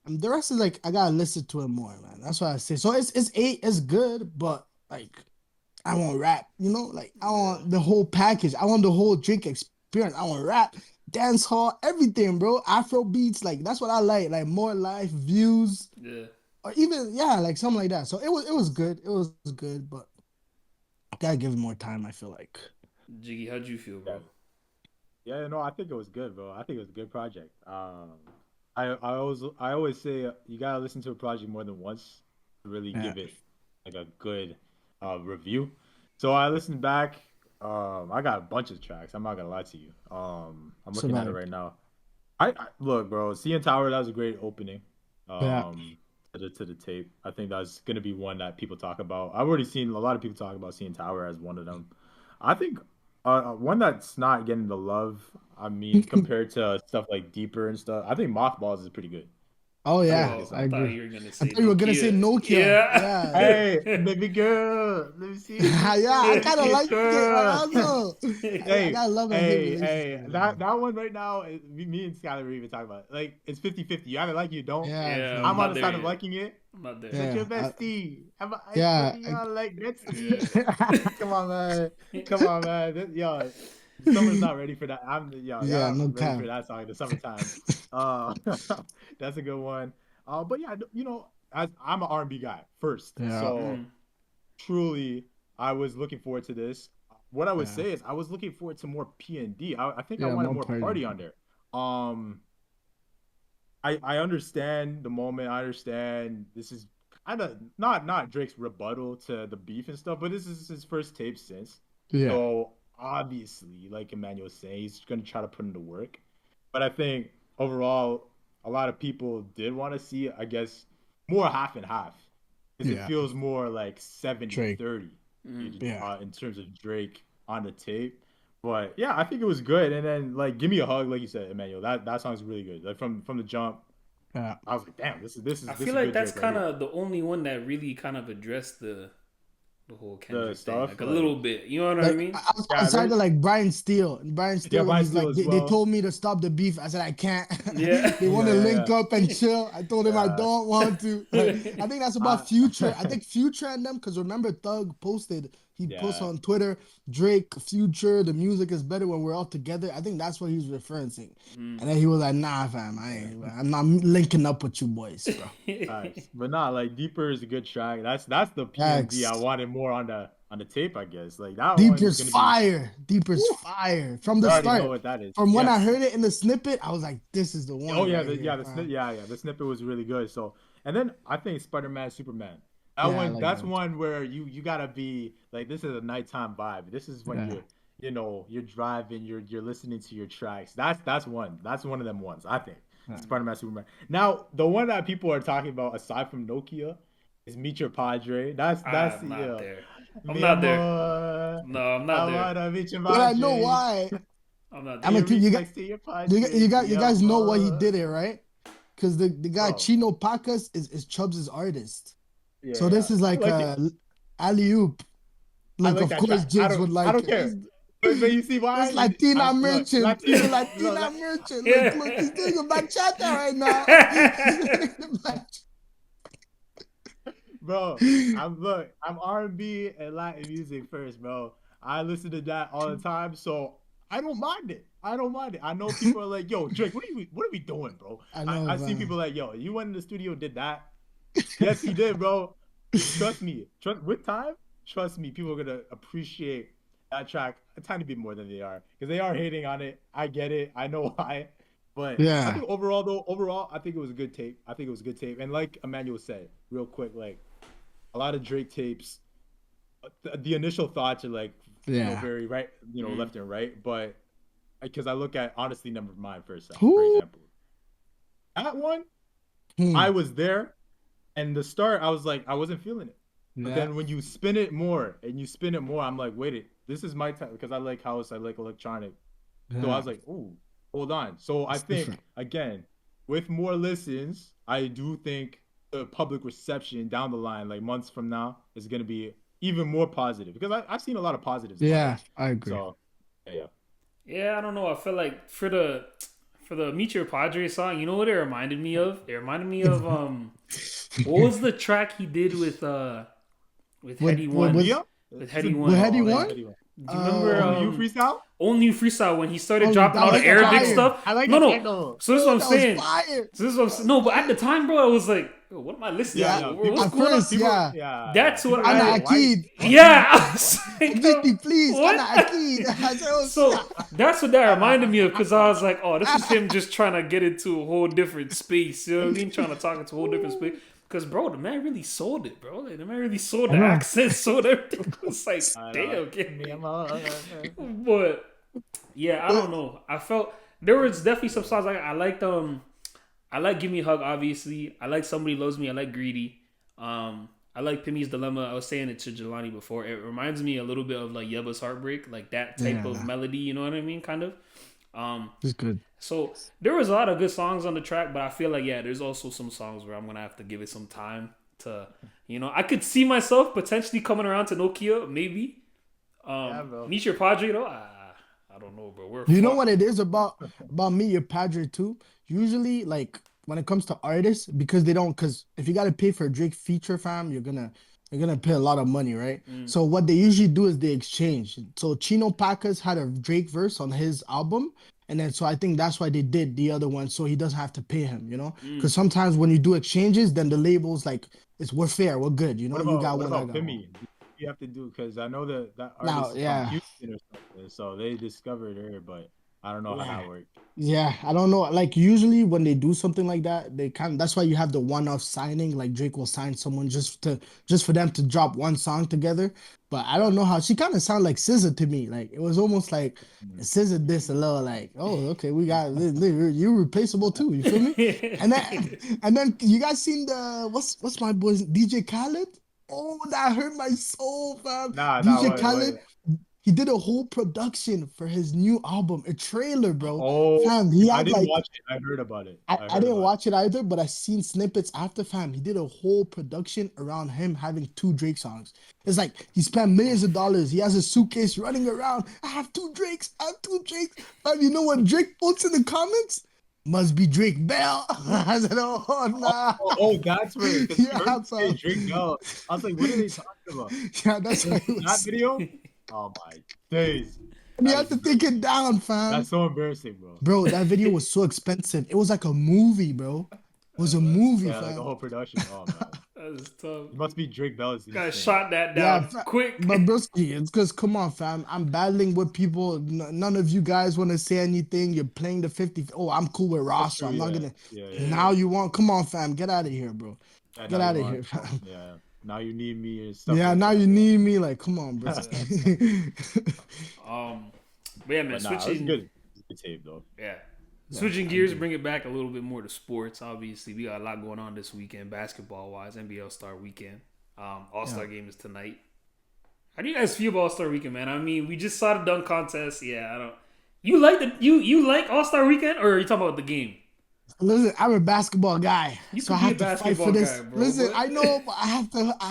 B: And the rest is like I gotta listen to it more, man. That's what I say. So it's 8, it's good, but like I want rap, you know? Like I
A: Yeah.
B: want the whole package. I want the whole drink experience. I want rap, dance hall, everything, bro. Afro beats, like that's what I like more live views,
A: Yeah.
B: or even yeah, like something like that. So it was good. It was good, but I gotta give it more time, I feel like.
A: Jiggy, how'd you feel,
C: Yeah.
A: bro?
C: Yeah, no, I think it was good, bro. I think it was a good project. I always say you gotta listen to a project more than once to really
B: Yeah.
C: give it like a good review. So I listened back. I got a bunch of tracks. I'm not gonna lie to you. I'm
B: So
C: looking at it
B: like
C: right now. I look, bro. CN Tower, that was a great opening.
B: yeah.
C: To the tape. I think that's gonna be one that people talk about. I've already seen a lot of people talk about CN Tower as one of them. I think one that's not getting the love. I mean, compared to stuff like Deeper and stuff, I think Mothballs is pretty good.
B: Oh
C: I think
B: yeah,
C: it's a good
A: Oh,
B: I
A: I
C: song.
A: thought
B: agree.
A: you were gonna
B: I
A: say
B: thought you were gonna say
A: Nokia.
B: Nokia.
A: Yeah.
B: Yeah.
C: Hey, baby girl, let me see you do
B: Yeah, I kind of
C: it,
B: like it. Like,
C: girl.
B: I don't know. I
C: Hey,
B: got a love and hate
C: hey,
B: relationship with it,
C: that
B: man.
C: that one right now, me and Skyler were even talking about it. Like it's 50-50. You either like it, you don't.
B: Yeah, I
A: Yeah,
B: feel
A: I'm
C: I'm on
B: you.
A: not
C: the
A: there
C: side of
A: yet.
C: liking it.
A: I'm not there
C: Such
A: yet.
C: your
B: Yeah,
C: bestie. Have an ice
B: yeah.
C: puppy on like
A: Yeah.
C: Gretzky. Come on, man. Come on, man. Yo, the summer's not ready for that. Y'all
B: Yeah,
C: not
B: no
C: ready for
B: cap.
C: that song in the summertime. Uh, that's a good one. But yeah, as I'm an R&B guy first,
B: Yeah,
C: so
A: Mm.
C: truly, I was looking forward to this. What I would
B: yeah,
C: say is I was looking forward to more P&D. I think I
B: yeah.
C: wanted
B: More
C: more
B: party.
C: party on there. Um, I understand the moment. I understand this is kind of not Drake's rebuttal to the beef and stuff, but this is his first tape since.
B: Yeah,
C: So obviously, like Emmanuel was saying, he's gonna try to put into work. But I think overall, a lot of people did want to see, I guess, more half and half. Because it
B: yeah.
C: feels more like 70
B: Drake.
C: 30
A: Mm.
B: Yeah,
C: in terms of Drake on the tape. But yeah, I think it was good. And then like Give Me a Hug, like you said, Emmanuel, that song's really good. Like from the jump,
B: yeah,
C: I was like, damn, this is this
A: I
C: is this
A: feel
C: is
A: like
C: good
A: that's
C: Drake right
A: kind
C: here.
A: of the only one that really kind of addressed the whole
C: The
A: Kendrick thing,
C: stuff
A: like a
C: like
A: little bit. You know what I
B: like
A: mean?
C: yeah,
B: outside
C: right.
B: of like Brian Steele, and Brian
C: Yeah,
B: Steele when
C: Brian
B: he's
C: Steele
B: like,
C: as
B: they
C: well.
B: told me to stop the beef. I said I can't.
A: Yeah.
B: They want
C: Yeah,
B: to
C: yeah,
B: link
C: yeah.
B: up and chill. I told him I
C: Yeah.
B: don't want to. Like, I think that's about
C: I,
B: Future. I think Future and them, because remember Thug posted, he posted
C: yeah.
B: on Twitter, Drake, Future, the music is better when we're all together. I think that's what he was referencing.
A: Mm.
B: And then he was like, nah, fam,
C: Yeah.
B: I'm not linking up with you boys, bro.
C: Nice. But not like Deeper is a good track. That's the PND I
B: X.
C: wanted more on the tape, I guess. Like that one's
B: Deeper's
C: gonna be
B: fire. Deeper's
C: woo,
B: fire. From
C: you
B: the
C: already know
B: start.
C: what that is.
B: From when I
C: Yes.
B: heard it in the snippet, I was like, this is the
C: Oh
B: one
C: yeah,
B: right here, fam.
C: the snippet was really good. So and then I think Spider-Man, Superman. That
B: Yeah, I
C: one
B: like
C: that's
B: that.
C: one where you gotta be like this is a nighttime vibe. This is when
B: Yeah.
C: you're driving, you're listening to your tracks. That's one. That's one of them ones, I think.
B: Yeah.
C: Spider-Man, Superman. Now, the one that people are talking about aside from Nokia is Meet Your Padre. That's
A: I'm not there. I'm
C: Mi
A: not there.
C: amor.
A: No, I'm not
C: I
A: there.
C: wanna meet your
B: But I know
C: Padre.
B: why.
A: I'm not
B: I'm
C: Can
A: there.
B: gonna
C: you
B: keep
C: reach
B: you got
C: next to your
B: you
C: Padre?
B: got
C: Mi
B: you guys know why he
C: amor.
B: did it, right? Because the guy
C: Bro.
B: Chino Pacas is Chubbs' artist.
C: Yeah,
B: So
C: yeah.
B: this is
C: I
B: like
C: like it.
B: a alley oop.
C: I
B: Like
C: like
B: of
C: that
B: course
C: track.
B: Jigs would
C: I
B: like
C: don't
B: it.
C: care. But you see why?
B: This Latina
C: Look,
B: merchant. He's a
C: Latino. Look,
B: Latina merchant. Look, he's doing
A: Yeah.
B: a bachata right now. He's doing the bachata.
C: Bro, I'm R&B and Latin music first, bro. I listen to that all the time, so I don't mind it. I don't mind it. I know people are like, "Yo, Drake, what are we doing, bro?"
B: I
C: I,
B: know,
C: I see
B: man.
C: people like, "Yo, you went in the studio and did that." Yes, he did, bro. Trust me. With time, trust me, people are gonna appreciate that track a tiny bit more than they are because they are hating on it. I get it. I know why. But I
B: Yeah.
C: think overall, I think it was a good tape. I think it was a good tape. And like Emmanuel said, real quick, like a lot of Drake tapes, the initial thoughts are like,
B: Yeah.
C: very right,
A: Mm.
C: left and right. But because I look at honestly, never mind for
B: Who?
C: example, that one, I
B: Hmm.
C: was there, and the start, I was like, I wasn't feeling it. But
B: Yeah.
C: then when you spin it more and you spin it more, I'm like, wait, this is my time because I like house, I like electronic. So I
B: Yeah.
C: was like, oh, hold on. So I
B: It's
C: think
B: different.
C: again, with more listens, I do think the public reception down the line, like months from now, is gonna be even more positive because I've seen a lot of positives about it.
B: Yeah, I agree.
C: So yeah.
A: Yeah, I don't know. I feel like for the Meet Your Padre song, you know what it reminded me of? It reminded me of what was the track he did with
B: What
A: Heady
B: what
C: Oh,
A: One?
B: was
C: Nia?
A: With
C: Is
A: Heady
C: it
B: what
A: One.
B: had he
C: no
B: won?
A: Like,
C: anyone.
A: do you remember
C: Only you
B: Um
C: freestyle?
A: Only Freestyle when he started
B: oh,
A: dropping
B: that
A: all
C: I
A: the
B: was
C: like that
A: Arabic
C: techno.
B: fire.
A: stuff?
C: I like
A: No,
C: that
A: no.
C: techno.
A: So this is what
B: Oh,
A: I'm
B: that was
A: saying.
B: fire.
A: So this is what I'm saying. No, but at the time, bro, I was like, "Yo, what am I listening
C: Yeah,
B: Yeah.
A: to?
C: yeah.
A: What's
C: People,
B: At
A: going on?"
B: first,
C: people,
B: yeah.
C: yeah.
A: That's what
C: People are like,
B: Ana
C: yo,
A: I.
C: why?
B: Akid.
A: Yeah, I was like,
B: Vicky, please. Ana
A: what?
B: Akid. I said, oh,
A: So
B: snap.
A: that's what that reminded me of because I was like, oh, this is him just trying to get into a whole different space. You know what I mean? Trying to talk into a whole different space. Because, bro, the man really sold it, bro. Like, the man really sold
B: I
A: the
B: know.
A: accent, sold everything. It's like,
C: I know.
A: damn,
C: Me,
A: kid.
C: I'm
A: But, yeah, I don't know. I felt there was definitely some songs like I liked I like Give Me a Hug, obviously. I like Somebody Loves Me. I like Greedy. I like Pimmy's Dilemma. I was saying it to Jelani before. It reminds me a little bit of like Yebba's Heartbreak, like that type of
B: Yeah,
A: melody, you know what I mean? Kind of. Um,
B: it's good.
A: so there was a lot of good songs on the track, but I feel like yeah, there's also some songs where I'm gonna have to give it some time to, I could see myself potentially coming around to Nokia, maybe.
C: Yeah, bro.
A: Meet Your Padre though, I don't know, bro. We're
B: You know
A: fucked.
B: what it is about me, your Padre too? Usually, like when it comes to artists, because they don't, because if you gotta pay for a Drake feature, fam, you're gonna pay a lot of money, right?
A: Mm,
B: So what they usually do is they exchange. So Chino Pacas had a Drake verse on his album, and then so I think that's why they did the other one, so he doesn't have to pay him, you know?
A: mm.
B: Because sometimes when you do exchanges, then the labels like we're fair, we're good, you know? You got
C: What
B: one, I
C: about
B: got one.
C: Pimmy? You have to do because I know that
B: Now,
C: artist is from
B: yeah.
C: Houston or something, so they discovered her, but I don't know how
B: Yeah.
C: that worked.
B: Yeah, I don't know. Like usually when they do something like that, they kind that's why you have the one-off signing. Like Drake will sign someone just for them to drop one song together. But I don't know how she kind of sounded like SZA to me. Like it was almost like
C: Mm.
B: SZA this a little like, oh, okay, we got you're replaceable too. You feel me? And then and then you guys seen the what's my boy's DJ Khaled? Oh, that hurt my soul, fam.
C: Nah,
B: DJ Khaled, he did a whole production for his new album, a trailer, bro.
C: Oh,
B: Fam, he
C: I
B: had
C: didn't
B: like
C: watch it. I heard about it.
B: I,
C: I
B: I
C: heard
B: didn't
C: about it.
B: watch it either, but I seen snippets after fam. He did a whole production around him having two Drake songs. It's like he spent millions of dollars. He has a suitcase running around. I have two Drakes. I have two Drakes. Fam, you know what Drake puts in the comments? Must be Drake Bell. I said, oh nah.
C: That's where because you heard
B: Yeah,
C: me say
B: fam.
C: Drake Bell. I was like, what are they talking about?
B: Yeah, that's why
C: Was
B: he
C: that
B: was.
C: video? Oh my days,
B: And you
C: that
B: have
C: is
B: to take it
C: embarrassing.
B: down, fam.
C: That's so embarrassing, bro.
B: Bro, that video was so expensive. It was like a movie, bro. It was a
A: That's
B: movie,
C: Yeah, like a
A: tough.
B: fam.
C: whole production. Oh man,
A: That's tough.
C: it must be Drake Bell is
A: Guy
C: insane.
A: shot that
B: Yeah,
A: down quick.
B: but broski, it's because come on, fam. I'm battling with people. None of you guys want to say anything. You're playing the 50. Oh, I'm cool with
C: That's
B: Ross, so
C: true.
B: I'm not
C: Yeah,
B: gonna.
C: yeah, yeah,
A: Yeah.
B: Now
C: yeah.
B: you want? Come on, fam. Get out of here, bro.
C: Yeah,
B: Get
C: now you
B: out of
C: want.
B: here, fam.
C: Yeah, now you need me and stuff
B: Yeah,
C: like
B: now
C: that.
B: you need me. Like, come on,
A: Yeah.
B: broski.
A: But yeah, man,
C: But nah, it was
A: switching.
C: good. It was a good tape though.
A: Yeah.
B: Yeah,
A: Switching
B: I
A: gears,
B: agree.
A: bring it back a little bit more to sports. Obviously, we got a lot going on this weekend, basketball wise. NBA Star Weekend, All
B: Yeah.
A: Star Game is tonight. How do you guys feel about All Star Weekend, man? I mean, we just saw the dunk contest. Yeah, I don't. You like you like All Star Weekend, or are you talking about the game?
B: Listen, I'm a basketball guy,
A: You
B: so I
A: could be a
B: have to fight for
A: basketball guy,
B: this.
A: bro,
B: Listen,
A: but
B: I know, but I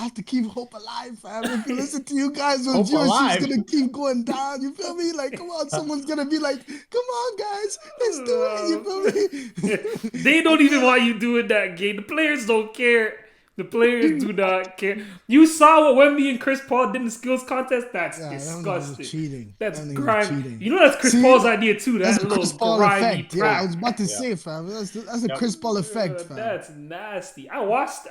B: have to keep hope alive, fam. If you listen to you guys, those
C: Hope
B: GOC's
C: alive.
B: gonna keep going down. You feel me? Like, come on, someone's gonna be like, come on, guys, let's do it. You feel me?
A: they
B: I
A: don't even
B: feel
A: want
B: like,
A: you doing that game. The players don't care. The players do not care. You saw what Wemby and Chris Paul did in the skills contest? That's
B: Yeah, that was
A: disgusting.
B: cheating.
A: That's
B: That was
A: grimy.
B: cheating.
A: You know that's Chris
B: See,
A: Paul's idea too.
B: that's
A: That
B: a
A: little
B: Chris Paul
A: grimy
B: effect. Yeah, I was
A: prank.
B: about to
C: Yeah.
B: say, fam. That's a
C: Yep.
B: Chris Paul effect, fam.
A: That's nasty. I watched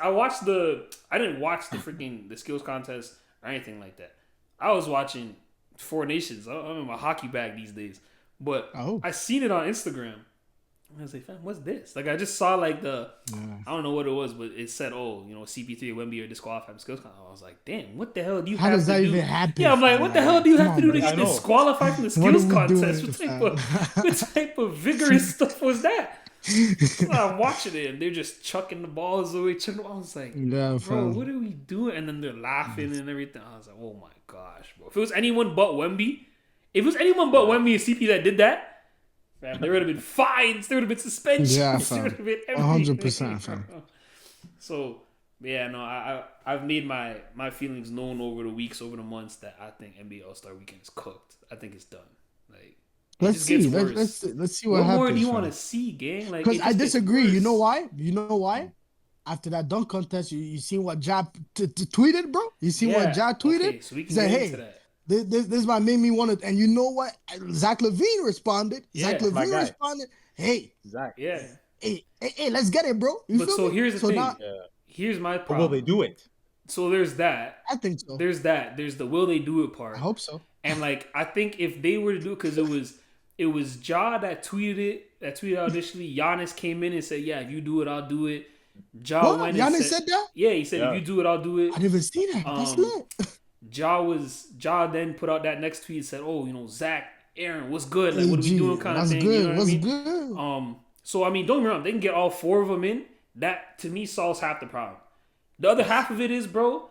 A: the. I didn't watch the skills contest or anything like that. I was watching Four Nations. I'm in my hockey bag these days, but
B: Oh.
A: I seen it on Instagram. I was like, fam, what's this? Like, I just saw like I don't know what it was, but it said, oh, CP3 and Wemby are disqualified from skills contest. I was like, damn, what the hell do you
B: How
A: have
B: does
A: to
B: that
A: do?
B: even happen?
A: Yeah, I'm like, what the hell do you
B: Come
A: have to
B: on,
A: do to
B: bro.
A: get
C: I know.
A: disqualified from the
B: What are
A: skills
B: we
A: contest?
B: doing,
A: What type of vigorous stuff was that? I'm watching it and they're just chucking the balls away. I was like,
B: Yeah,
A: bro,
B: fam.
A: what are we doing? And then they're laughing and everything. I was like, oh my gosh, bro. If it was anyone but Wemby and CP that did that, fam, there would have been fines. There would have been suspensions.
B: Yeah,
A: There
B: fam.
A: would have been everything.
B: 100%, fam.
A: So, yeah, no, I've made my feelings known over the weeks, over the months that I think NBA All-Star Weekend is cooked. I think it's done. Like, it
B: Let's
A: just
B: see.
A: gets worse.
B: Let's see what
A: What
B: happens.
A: more do you
B: fam.
A: want to see, gang? Like,
B: Because
A: it
B: I
A: just gets
B: disagree. You know
A: worse.
B: why? You know why? After that dunk contest, you seen what Ja tweeted, bro? You seen what Ja tweeted?
A: Okay, so we
B: He
A: can
B: said,
A: get into
B: hey,
A: that.
B: this might make me want to. And you know what? Zach LaVine responded.
A: Yeah,
B: Zach
C: my
B: LaVine
C: guy.
B: responded, hey,
C: Exactly.
A: Yeah.
B: hey, let's get it, bro. You
A: But
B: feel
A: so
B: me?
A: here's the
B: So
A: thing.
B: now,
C: Yeah.
A: Here's my
C: But
A: problem.
C: will they do it?
A: So there's that.
B: I think so.
A: There's that. There's the will they do it part.
B: I hope so.
A: And like, I think if they were to do it, because it was Ja that tweeted it, that tweeted out initially. Giannis came in and said, "Yeah, if you do it, I'll do it." Ja
B: What?
A: went and
B: Giannis said that?
A: Yeah, he said,
C: Yeah.
A: "If you do it, I'll do it."
B: I didn't even see that. That's
A: Um,
B: lit.
A: Ja then put out that next tweet and said, "Oh, Zach, Aaron, what's good? Like, what are we
B: AG,
A: doing?" Kind of
B: what's
A: thing.
B: good?
A: You know what
B: What's
A: I mean?
B: good?
A: So I mean, don't get me wrong, they can get all four of them in. That to me solves half the problem. The other half of it is, bro,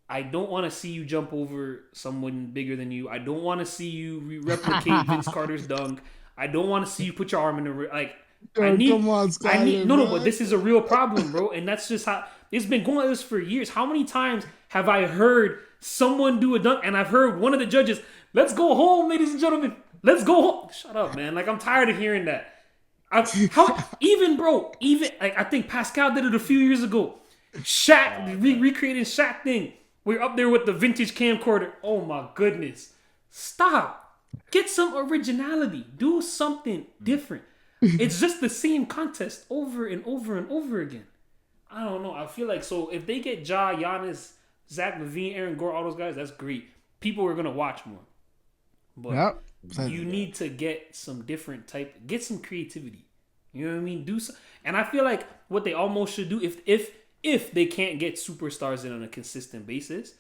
A: I don't want to see you jump over someone bigger than you. I don't want to see you replicate Vince Carter's dunk. I don't want to see you put your arm in the like. I
B: Yo,
A: need,
B: come on,
A: I need,
B: Skyler,
A: no,
B: man.
A: but this is a real problem, bro, and that's just how it's been going like this for years. How many times have I heard someone do a dunk, and I've heard one of the judges, "Let's go home, ladies and gentlemen. Let's go home." Shut up, man. Like, I'm tired of hearing that. Even like I think Pascal did it a few years ago. Shaq recreating Shaq thing. We're up there with the vintage camcorder. Oh my goodness! Stop. Get some originality. Do something different. It's just the same contest over and over and over again. I don't know. I feel like so if they get Ja, Giannis, Zach LaVine, Aaron Gore, all those guys, that's great. People are gonna watch more. But
B: Yep.
A: you need to get some different get some creativity. You know what I mean? Do some, and I feel like what they almost should do if they can't get superstars in on a consistent basis,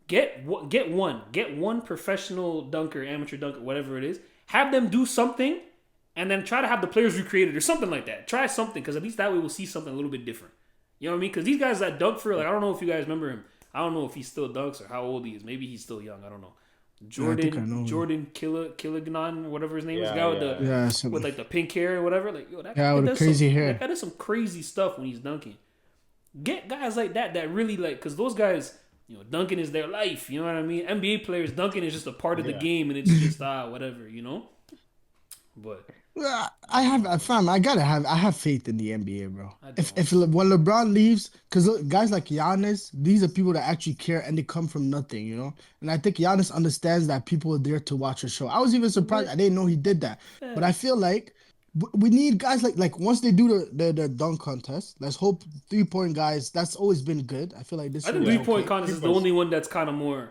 A: get one professional dunker, amateur dunker, whatever it is. Have them do something, and then try to have the players recreate it or something like that. Try something, because at least that way we'll see something a little bit different. You know what I mean? Because these guys that dunk for, like, I don't know if you guys remember him. I don't know if he still dunks or how old he is. Maybe he's still young. I don't know. Jordan Killigan, whatever his name is, guy with like the pink hair or whatever. Like, yo, that guy
B: with the
A: does
B: crazy
A: some,
B: hair.
A: That guy does some crazy stuff when he's dunking. Get guys like that really like, because those guys, dunking is their life. You know what I mean? NBA players, dunking is just a part of the game, and it's just whatever, But
B: I have faith in the NBA, bro. If when LeBron leaves, because guys like Giannis, these are people that actually care and they come from nothing, And I think Giannis understands that people are there to watch a show. I was even surprised. I didn't know he did that. But I feel like we need guys like once they do the dunk contest, let's hope 3-point guys. That's always been good. I feel like this.
A: I think 3-point contest is the only one that's kind of more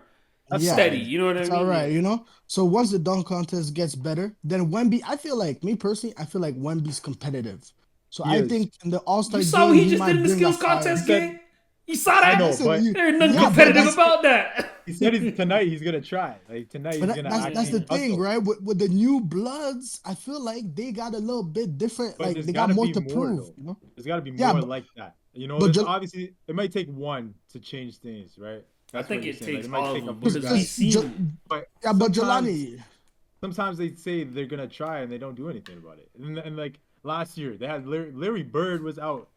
A: steady. You know what I mean?
B: All right, So once the dunk contest gets better, then Wemby. I feel like Wemby's competitive. So I think in the All-Star game,
A: you saw what he just
B: might
A: did in the
B: bring
A: skills
B: that fire.
A: contest game. You saw that?
C: I know, but
A: there's nothing competitive about that.
C: he said tonight he's gonna try. Like tonight he's gonna.
B: That's the thing, right? With the new bloods, I feel like they got a little bit different.
C: But
B: like they got more to prove.
C: There's got to be more like that. But obviously it might take one to change things, right?
A: I think it takes
C: like,
A: all
C: it
A: of
C: might
A: them
C: take
A: because
B: but Jelani.
C: Sometimes they say they're gonna try and they don't do anything about it. And like last year, they had Larry Bird was out.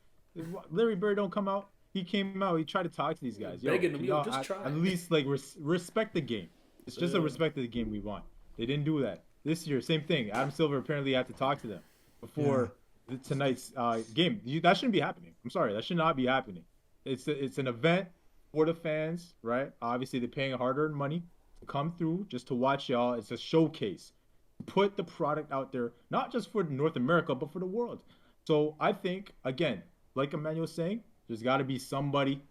C: Larry Bird don't come out. He came out. He tried to talk to these guys.
A: Begging them, just try.
C: At least like respect the game. It's just a respect of the game we want. They didn't do that this year. Same thing. Adam Silver apparently had to talk to them before tonight's game. That shouldn't be happening. I'm sorry. That should not be happening. It's an event for the fans, right? Obviously, they're paying hard-earned money to come through just to watch y'all. It's a showcase. Put the product out there, not just for North America, but for the world. So I think, again, like Emmanuel was saying, there's got to be somebody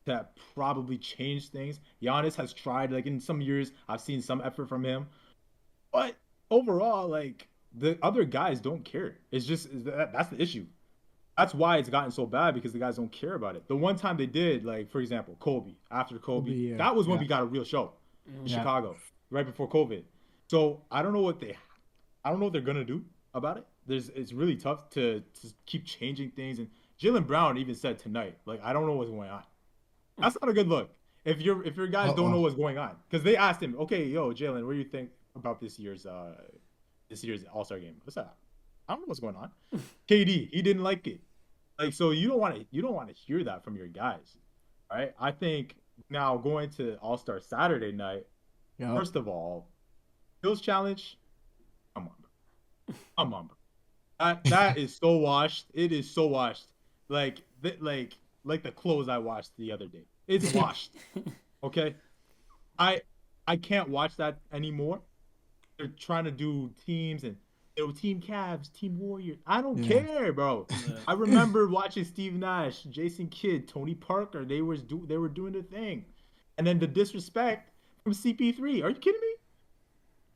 C: that probably change things. Giannis has tried, like in some years, I've seen some effort from him, but overall, like the other guys don't care. It's just that's the issue. That's why it's gotten so bad because the guys don't care about it. The one time they did, like for example, Kobe. After
B: Kobe,
C: Kobe,
B: yeah,
C: that was when
B: yeah,
C: we got a real show in
B: yeah.
C: Chicago, right before COVID. So I don't know what they're gonna do about it. It's really tough to keep changing things. And Jalen Brown even said tonight, like I don't know what's going on. That's not a good look. If your guys don't know
B: Uh-oh.
C: what's going on, because they asked him, okay, yo, Jalen, what do you think about this year's All Star game? What's that? I don't know what's going on. KD, he didn't like it. Like so, you don't want to hear that from your guys, right? I think now going to All Star Saturday night.
B: Yep.
C: First of all, Hills Challenge. Come on, bro. Come on, bro. That is so washed. It is so washed. Like the clothes I washed the other day. It's washed. Okay. I I can't watch that anymore. They're trying to do teams and Team Cavs, Team Warriors. I don't
B: Yeah.
C: care, bro.
A: Yeah.
C: I remember watching Steve Nash, Jason Kidd, Tony Parker. They were doing the thing, and then the disrespect from CP3. Are you kidding me?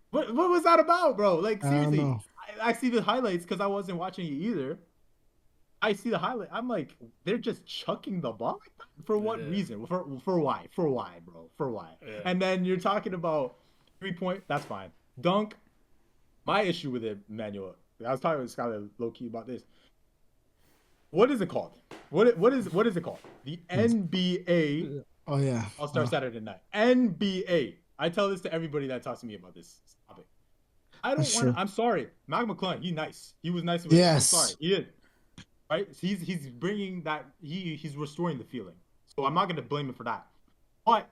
C: What was that about, bro? Like
B: I don't
C: seriously,
B: know.
C: I see the highlights because I wasn't watching it either. I see the highlight. I'm like, they're just chucking the ball like that? For what
A: Yeah.
C: reason? For why? For why, bro? For why?
A: Yeah.
C: And then you're talking about 3 point. That's fine. Dunk. My issue with it, Manuel. I was talking with Skyler low key about this. What is it called? What is it called? The NBA
B: Oh yeah.
C: All Star Saturday Night. NBA. I tell this to everybody that talks to me about this topic. I don't
B: That's
C: want.
B: true.
C: I'm sorry, Mac McClung. He nice. He was nice with it. I'm sorry.
B: Yes.
C: He did. Right? He's bringing that. He's restoring the feeling. So I'm not gonna blame him for that. But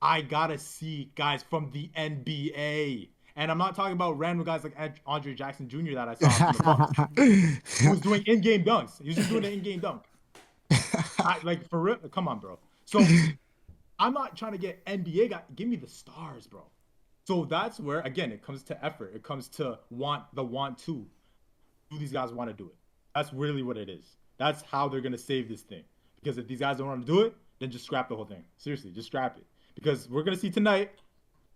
C: I gotta see guys from the NBA. And I'm not talking about random guys like Andre Jackson Jr. that I saw from the Bucks, who was doing in-game dunks. He was just doing an in-game dunk. Like for real, come on, bro. So I'm not trying to get NBA guy. Give me the stars, bro. So that's where again it comes to effort. It comes to want to. Do these guys want to do it? That's really what it is. That's how they're gonna save this thing. Because if these guys don't want to do it, then just scrap the whole thing. Seriously, just scrap it. Because we're gonna see tonight.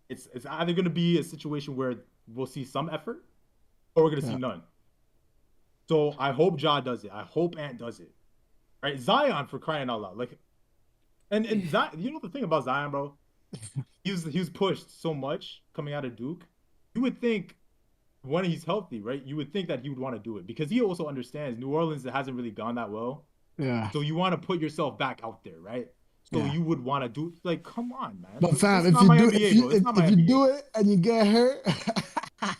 C: It's either gonna be a situation where we'll see some effort, or we're gonna see
B: Yeah.
C: none. So I hope Ja does it. I hope Ant does it. Right? Zion for crying out loud. Like and Zion, you know the thing about Zion, bro? He was pushed so much coming out of Duke. You would think when he's healthy, right? You would think that he would want to do it because he also understands New Orleans hasn't really gone that well.
B: Yeah.
C: So you want to put yourself back out there, right? So
B: Yeah.
C: you would want to do like, come on, man.
B: But
C: This
B: fam,
C: is
B: if
C: not
B: you
C: my
B: do
C: NBA, bro. This is not my
B: if you
C: NBA.
B: do it and you get hurt,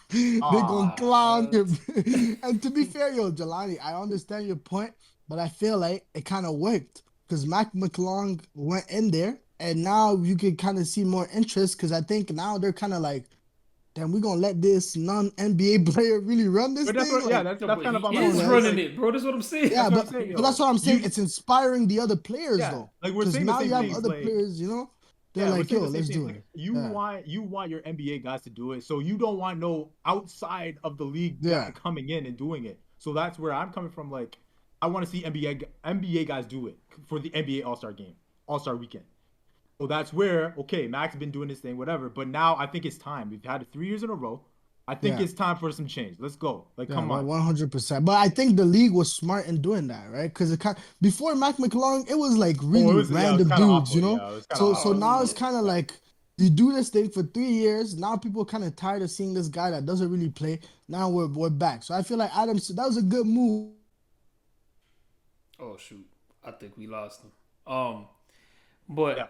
B: they gonna clown
C: Ah,
B: you. And to be fair, yo, Jelani, I understand your point, but I feel like it kind of worked because Mac McClung went in there, and now you can kind of see more interest because I think now they're kind of like, damn, we gonna let this non-NBA player really run this
C: but that's
B: thing?
C: what, yeah,
B: Like,
C: that's
A: No,
C: that's
A: but
C: kind of
A: he
C: on my
B: come on,
A: is
C: point. It's
B: guys.
A: running
C: like
A: it, bro. That's what I'm saying.
B: Yeah,
C: that's what I'm
B: but
C: saying,
B: that's
C: yo.
B: what I'm saying.
C: You,
B: It's inspiring the other players
C: yeah,
B: though,
C: like we're
B: because
C: saying the
B: now
C: same
B: you have
C: things.
B: other
C: Like,
B: players, they're
C: yeah, we're
B: like,
C: saying
B: yo,
C: the same
B: let's
C: things.
B: do
C: Like
B: it. Yeah,
C: you want your NBA guys to do it, so you don't want no outside of the league guy
B: yeah,
C: coming in and doing it. So that's where I'm coming from. Like, I want to see NBA guys do it for the NBA All Star game, All Star weekend. So that's where okay, Mac's been doing this thing, whatever. But now I think it's time. We've had it 3 years in a row. I think
B: yeah.
C: it's time for some change. Let's go. Like,
B: Yeah,
C: come on.
B: 100%. But I think the league was smart in doing that, right? Because before Mac McClung, it was like
C: Oh,
B: really
C: it was
B: random
C: kind of
B: dudes,
C: awful. Yeah, it was kind of
B: So
C: awful.
B: now
A: Yeah.
B: it's kind of
C: Yeah.
B: like you do this thing for 3 years. Now people are kind of tired of seeing this guy that doesn't really play. Now we're back. So I feel like Adams, that was a good move.
A: Oh shoot, I think we lost him. But
C: Yeah.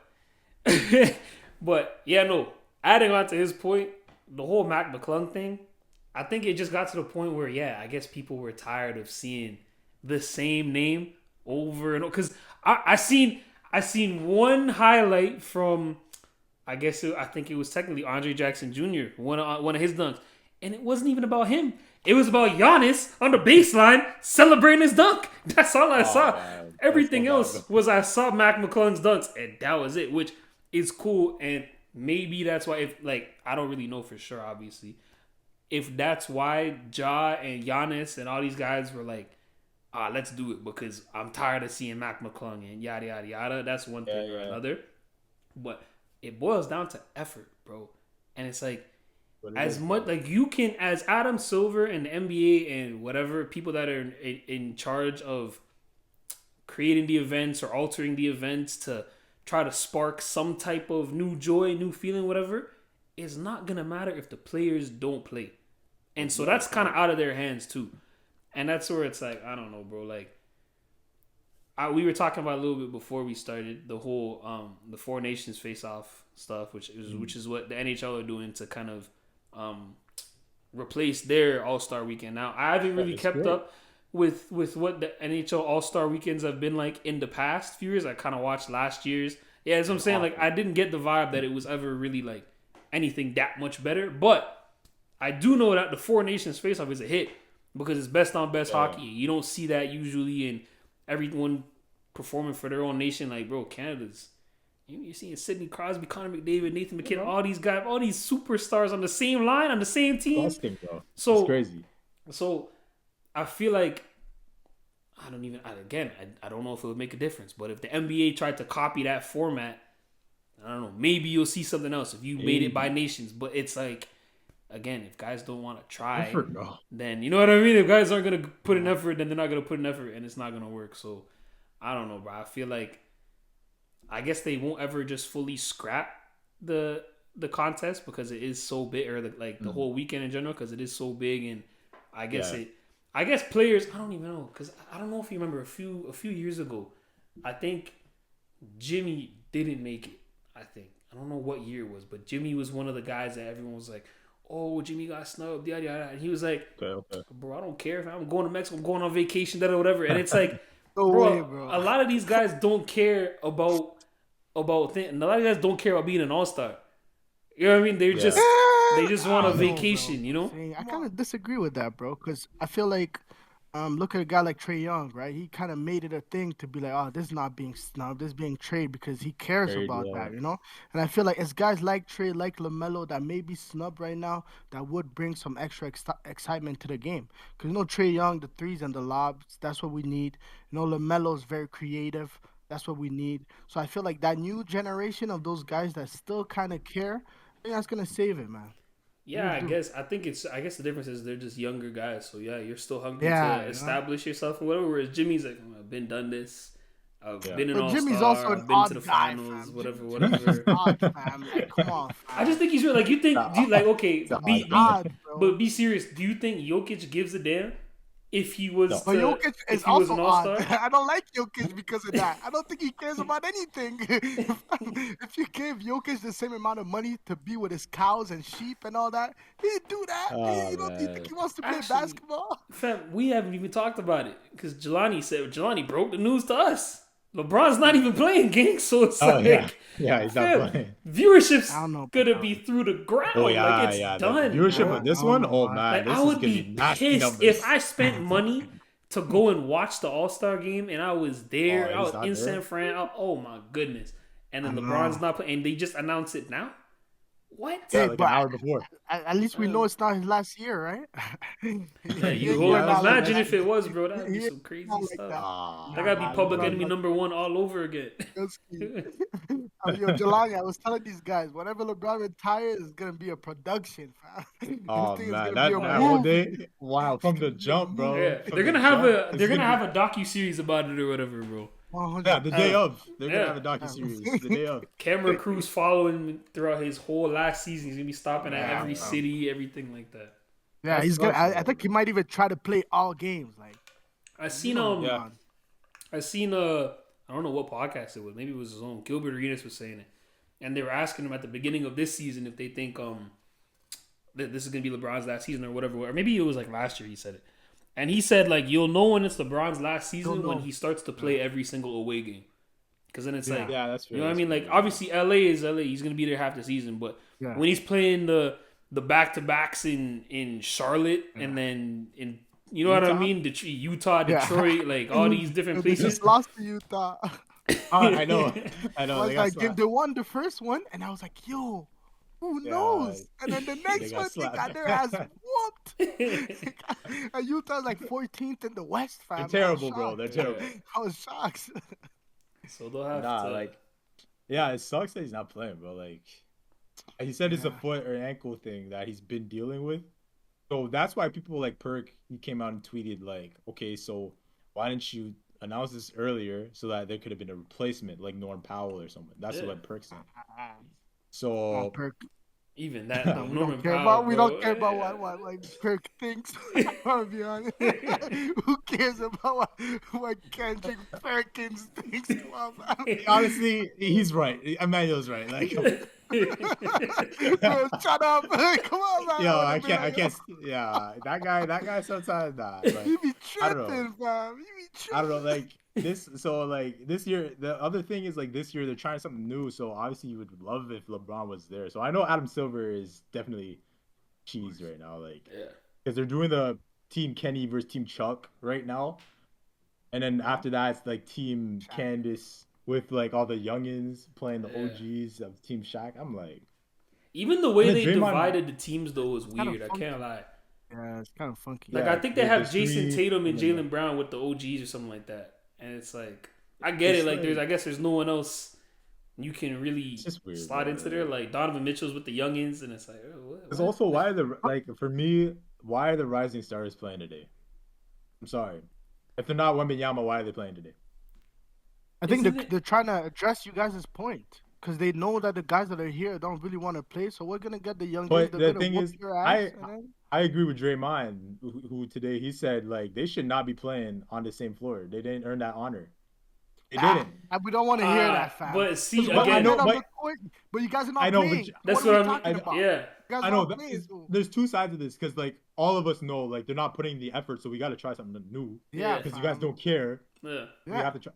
A: but yeah, no. Adding on to his point, the whole Mac McClung thing, I think it just got to the point where yeah, I guess people were tired of seeing the same name over and over. Because I seen one highlight from I think it was technically Andre Jackson Jr. One of his dunks, and it wasn't even about him. It was about Giannis on the baseline celebrating his dunk. That's all I saw.
C: Man.
A: Everything
C: That's so
A: else was I saw Mac McClung's dunks, and that was it, which is cool. And maybe that's why, if like, I don't really know for sure, obviously, if that's why Ja and Giannis and all these guys were like, let's do it because I'm tired of seeing Mac McClung and yada yada yada. That's one thing or another. But it boils down to effort, bro. And it's like, as much like you can, as Adam Silver and the NBA and whatever people that are in charge of creating the events or altering the events to try to spark some type of new joy, new feeling, whatever, it's not gonna matter if the players don't play. And so that's kind of out of their hands too. And that's where it's like, I don't know, bro. Like, we were talking about a little bit before we started the whole the Four Nations face-off stuff, which is what the NHL are doing to kind of replace their All-Star weekend. Now, I haven't really kept up with what the NHL All-Star weekends have been like in the past few years. I kind of watched last year's. Yeah, that's what I'm saying. Like, I didn't get the vibe that it was ever really like anything that much better. But I do know that the Four Nations face-off is a hit because it's best on best hockey. You don't see that usually in everyone performing for their own nation. Like, bro, Canada's... You're seeing Sidney Crosby, Connor McDavid, Nathan McKinnon, all these guys, all these superstars on the same line, on the same team.
C: Bro.
A: So
C: it's crazy.
A: So I feel like I don't know if it would make a difference. But if the NBA tried to copy that format, I don't know. Maybe you'll see something else if you made it by nations. But it's like, again, if guys don't want to try, then you know what I mean. If guys aren't gonna put an effort, then they're not gonna put an effort, and it's not gonna work. So I don't know, bro. I feel like, I guess they won't ever just fully scrap the contest because it is so big, or the whole weekend in general, because it is so big. And I guess players, I don't even know, because I don't know if you remember a few years ago, I think Jimmy didn't make it. I don't know what year it was, but Jimmy was one of the guys that everyone was like, oh, Jimmy got snubbed, yada yada, and he was like, bro, I don't care if I'm going to Mexico, I'm going on vacation, whatever. And it's like, bro, a lot of these guys don't care about things. And a lot of guys don't care about being an all-star. You know what I mean? They just want a vacation, you know?
B: I kind of disagree with that, bro, because I feel like look at a guy like Trae Young, right? He kind of made it a thing to be like, oh, this is not being snubbed, this is being traded because he cares about that, you know? And I feel like it's guys like Trae, like LaMelo that may be snubbed right now that would bring some extra excitement to the game. Because, you know, Trae Young, the threes and the lobs, that's what we need. You know, LaMelo's very creative. That's what we need. So I feel like that new generation of those guys that still kind of care, I think that's going to save it, man.
A: Yeah, I guess the difference is they're just younger guys. So yeah, you're still hungry to establish yourself and whatever. Whereas Jimmy's like, I've been done this. I've been an all-star. Jimmy's also an odd to the guy, finals, fam. Whatever.
B: Odd, fam. Like, come on, fam.
A: I just think he's real. Like, you think, but be serious. Do you think Jokic gives a damn if he was?
B: But Jokic is also odd. I don't like Jokic because of that. I don't think he cares about anything. If you gave Jokic the same amount of money to be with his cows and sheep and all that, he'd do that. You don't think he wants to play basketball?
A: Fam, we haven't even talked about it because Jelani broke the news to us. LeBron's not even playing, gang. So it's
C: he's not playing.
A: Viewership's gonna be through the ground. It's done.
C: The viewership of this one, man,
A: like, I would be pissed if I spent money to go and watch the All-Star game and I was there. I was in San Fran. Oh my goodness! And then LeBron's not playing, and they just announced it now. What?
C: Yeah, like an hour before.
B: At least we know it's not his last year, right?
A: Imagine if it was, bro. That'd be some crazy stuff. That gotta be public enemy number one all over again.
B: Jelani, I was telling these guys, whenever LeBron retires, it's gonna be a production, fam.
C: Oh man, that whole day, wow, from the jump, bro.
A: Yeah, they're gonna have a docu-series about it or whatever, bro.
C: Yeah, the day of. They're going to have a docu-series. The day of.
A: Camera crews following him throughout his whole last season. He's going to be stopping at every city, everything like that.
B: Yeah, he's going to... I think he might even try to play all games. Like,
A: I don't know what podcast it was. Maybe it was his own. Gilbert Arenas was saying it. And they were asking him at the beginning of this season if they think that this is going to be LeBron's last season or whatever. Or maybe it was like last year he said it. And he said, like, you'll know when it's LeBron's last season when he starts to play every single away game. Because then it's like,
C: that's fair.
A: You know what I mean? Like, obviously, LA is LA. He's going to be there half the season. But when he's playing the the back-to-backs in Charlotte and then in what I mean, Utah, Detroit, like all these different
D: They
A: places.
D: just lost to Utah.
C: I know.
D: I
C: They
D: was
C: got
D: like,
C: slapped.
D: they won the first one, and I was like, yo, who knows? And then the next
C: got
D: one, they
C: slapped.
D: got their ass whooped. And Utah's like 14th in the West, fam.
C: They're terrible, bro. They're terrible.
D: I was shocked.
A: So they'll have to.
C: Like, yeah, it sucks that he's not playing, bro. Like, he said it's a foot or ankle thing that he's been dealing with. So that's why people like Perk, he came out and tweeted like, okay, so why didn't you announce this earlier so that there could have been a replacement like Norm Powell or something? That's what Perk said. So
D: Perk.
A: Even that, though,
D: we
A: Norman
D: don't care
A: Powell,
D: about we
A: bro.
D: don't care about what like Perk thinks. I'll be honest. Who cares about what Kendrick Perkins thinks? Come on, man.
C: honestly, he's right. Emmanuel's right. Like,
D: Bro, shut up. Come on, man.
C: yo, I can't. Yeah, that guy sometimes like,
D: You be
C: I don't know.
D: tripping, fam. You be tripping.
C: I don't know, like this. So like this year, the other thing is like this year they're trying something new. So obviously you would love if LeBron was there. So I know Adam Silver is definitely cheese right now, like because they're doing the Team Kenny versus Team Chuck right now, and then after that it's like Team Candace with like all the youngins playing the OGs of Team Shaq. I'm like,
A: even the way they
C: Draymond,
A: divided the teams though was weird. I can't lie.
D: Yeah, it's kind of funky.
A: Like I think they have Jason Tatum and Jaylen Brown with the OGs or something like that, and it's like I get it. Like I guess there's no one else you can really
C: weird,
A: slide into there. Like Donovan Mitchell's with the youngins, and it's like what?
C: It's also why for me, why are the Rising Stars playing today? I'm sorry, if they're not Wembanyama, why are they playing today?
D: I think they're trying to address you guys' point because they know that the guys that are here don't really want to play, so we're gonna get the young guys.
C: But the thing is, I agree with Draymond, who today he said like they should not be playing on the same floor. They didn't earn that honor. They didn't.
D: We don't want to hear that, fam.
A: But see,
D: but
A: again,
D: but you guys are not playing.
A: That's what I'm talking
D: about.
A: Yeah,
C: I know. There's two sides of this because like all of us know like they're not putting the effort, so we got to try something new.
D: Yeah,
C: because you guys don't care.
A: Yeah,
C: we have to try.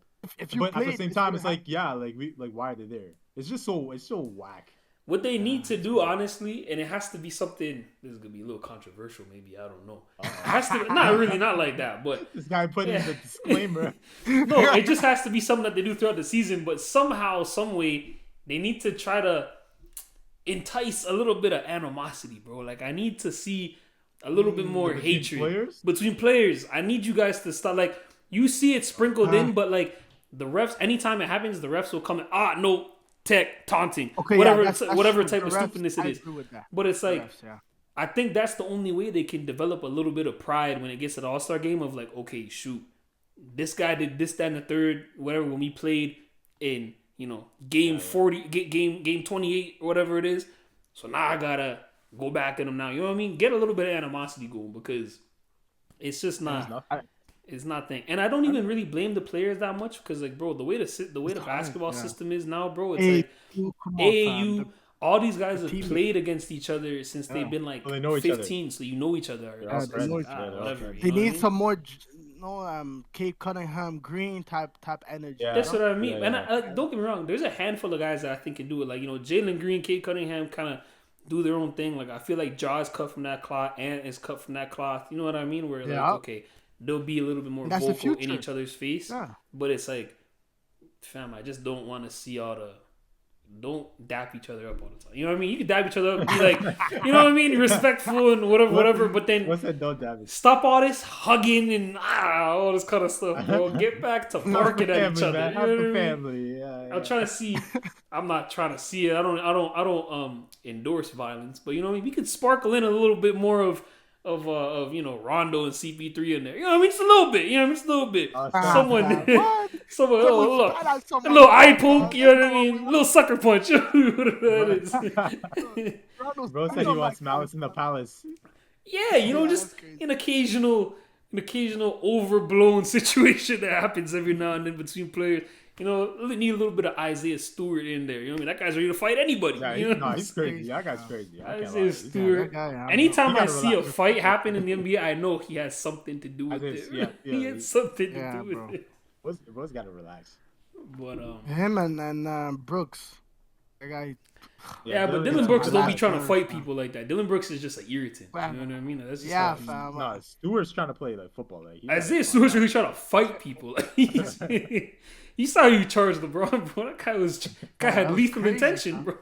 C: But at the same time, it's like why are they there? It's so whack.
A: What they need to do, honestly, and it has to be something. This is gonna be a little controversial, maybe. I don't know. It has to not like that, but
C: this guy put in the disclaimer.
A: No, it just has to be something that they do throughout the season. But somehow, some way, they need to try to entice a little bit of animosity, bro. Like I need to see a little bit more hatred between players. I need you guys to stop. Like you see it sprinkled in, but like the refs, anytime it happens, the refs will come in. No. Tech taunting, whatever type of stupidness it is. But it's like, I think that's the only way they can develop a little bit of pride when it gets to the All-Star game of like, okay, shoot, this guy did this, that, and the third, whatever, when we played in, game 40, game 28, or whatever it is. So now I gotta go back at him now. You know what I mean? Get a little bit of animosity going because it's just not. It's not thing, and I don't even really blame the players that much because, like, bro, the way the basketball system is now, bro, it's like AAU. All these guys have played against each other since they've been like 15, so you know each other. Whatever.
D: They need some more, Kate Cunningham Green type energy.
A: Yeah. That's what I mean. And don't get me wrong, there's a handful of guys that I think can do it. Like Jalen Green, Kate Cunningham, kind of do their own thing. Like I feel like Ja is cut from that cloth, and is cut from that cloth. You know what I mean? Where like okay. They'll be a little bit more vocal in each other's face. Yeah. But it's like, fam, I just don't want to see don't dap each other up all the time. You know what I mean? You can dap each other up and be like, you know what I mean? Respectful and whatever. But then
C: what's that? Don't dap.
A: Stop all this hugging and all this kind of stuff, bro. Get back to barking at each other.
C: Have the family. Yeah.
A: I'm trying to see. I'm not trying to see it. I don't endorse violence, but you know what I mean? We could sparkle in a little bit more of Rondo and CP3 in there. You know what I mean? Just a little bit. You know what I mean? Just a little bit. Someone, a little eye poke. You know what I mean? A little sucker punch. Whatever that is.
C: Bro said he wants Malice in the Palace.
A: Yeah, just an occasional overblown situation that happens every now and then between players. Need a little bit of Isaiah Stewart in there. You know what I mean? That guy's ready to fight anybody.
C: Yeah, he's crazy. That guy's crazy.
A: Isaiah Stewart. Anytime I see a fight happen in the NBA, I know he has something to do with it. Yeah, he has something to do with it.
C: Bro's got to relax.
A: But
D: him and Brooks. That guy,
A: Yeah, but
C: Dylan
A: Dylan
C: is
A: Brooks
C: a
A: don't be
D: lot
A: trying to
D: of
A: fight
D: nerves,
A: people like that. Dylan Brooks is just an irritant. You
D: Fam.
A: know what I mean? That's just
D: Yeah,
A: how
D: fam.
C: No, Stewart's trying to play like football. Like
A: Isaiah Stewart's really trying to fight people. You saw you charged LeBron, bro. That guy had
D: that was
A: lethal
D: crazy,
A: intention,
D: fam.
A: bro.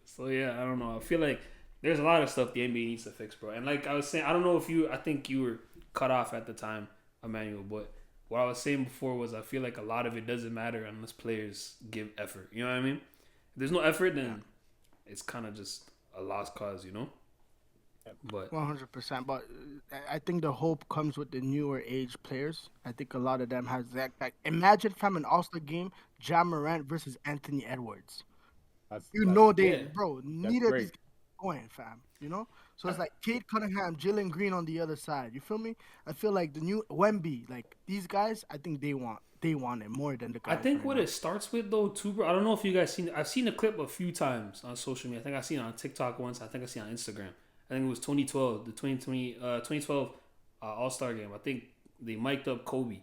A: So yeah, I don't know. I feel like there's a lot of stuff the NBA needs to fix, bro. And like I was saying, I don't know if I think you were cut off at the time, Emmanuel, but what I was saying before was I feel like a lot of it doesn't matter unless players give effort. You know what I mean? If there's no effort, then it's kind of just a lost cause, you know? But
D: 100%. But I think the hope comes with the newer age players. I think a lot of them has that. Like, imagine from an All-Star game, Ja Morant versus Anthony Edwards. You know
A: yeah.
D: bro, neither of
C: great.
D: these guys are going, fam. You know? So it's like Kate Cunningham, Jalen Green on the other side. You feel me? I feel like the new Wemby, like these guys, I think they want it more than the guys.
A: I think
D: right
A: what
D: now.
A: it starts with though too, bro. I don't know if you guys seen. I've seen the clip a few times on social media. I think I seen it on TikTok once. I think I seen it on Instagram. I think it was 2012, the 2012 All-Star game. I think they mic'd up Kobe,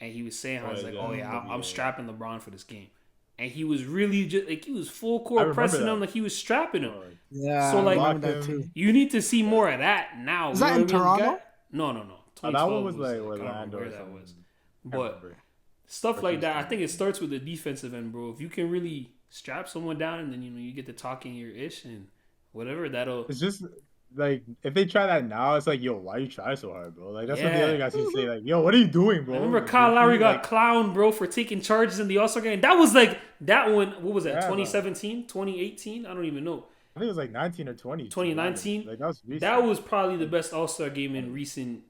A: and he was saying how he's like, "Oh yeah, I'm strapping LeBron for this game," and he was really just like he was full court pressing him like he was strapping him.
D: Yeah,
A: So, like,
D: I remember that too.
A: You need to see more of that now.
D: Is
A: You
D: that
A: know
D: in
A: what I mean?
D: Toronto?
A: No.
C: That one
A: 2012
C: was like
A: I don't remember
C: Orlando.
A: where
C: Or
A: that
C: something.
A: was.
C: I
A: But
C: remember.
A: stuff like that, I think it starts with the defensive end, bro. If you can really strap someone down and then you get to talking your ish and whatever, that'll.
C: It's just like if they try that now, it's like, yo, why you try so hard, bro? Like that's what the
A: Yeah.
C: other guys would say, like, yo, what are you doing, bro?
A: Remember
C: Like,
A: Kyle Lowry got
C: like,
A: clowned, bro, for taking charges in the All-Star game? That was like, that one, what was that,
C: Yeah,
A: 2017, 2018? I don't even know.
C: I think it was like 19 or 20.
A: 2019?
C: Like that was recent.
A: That was probably the best All-Star game in recent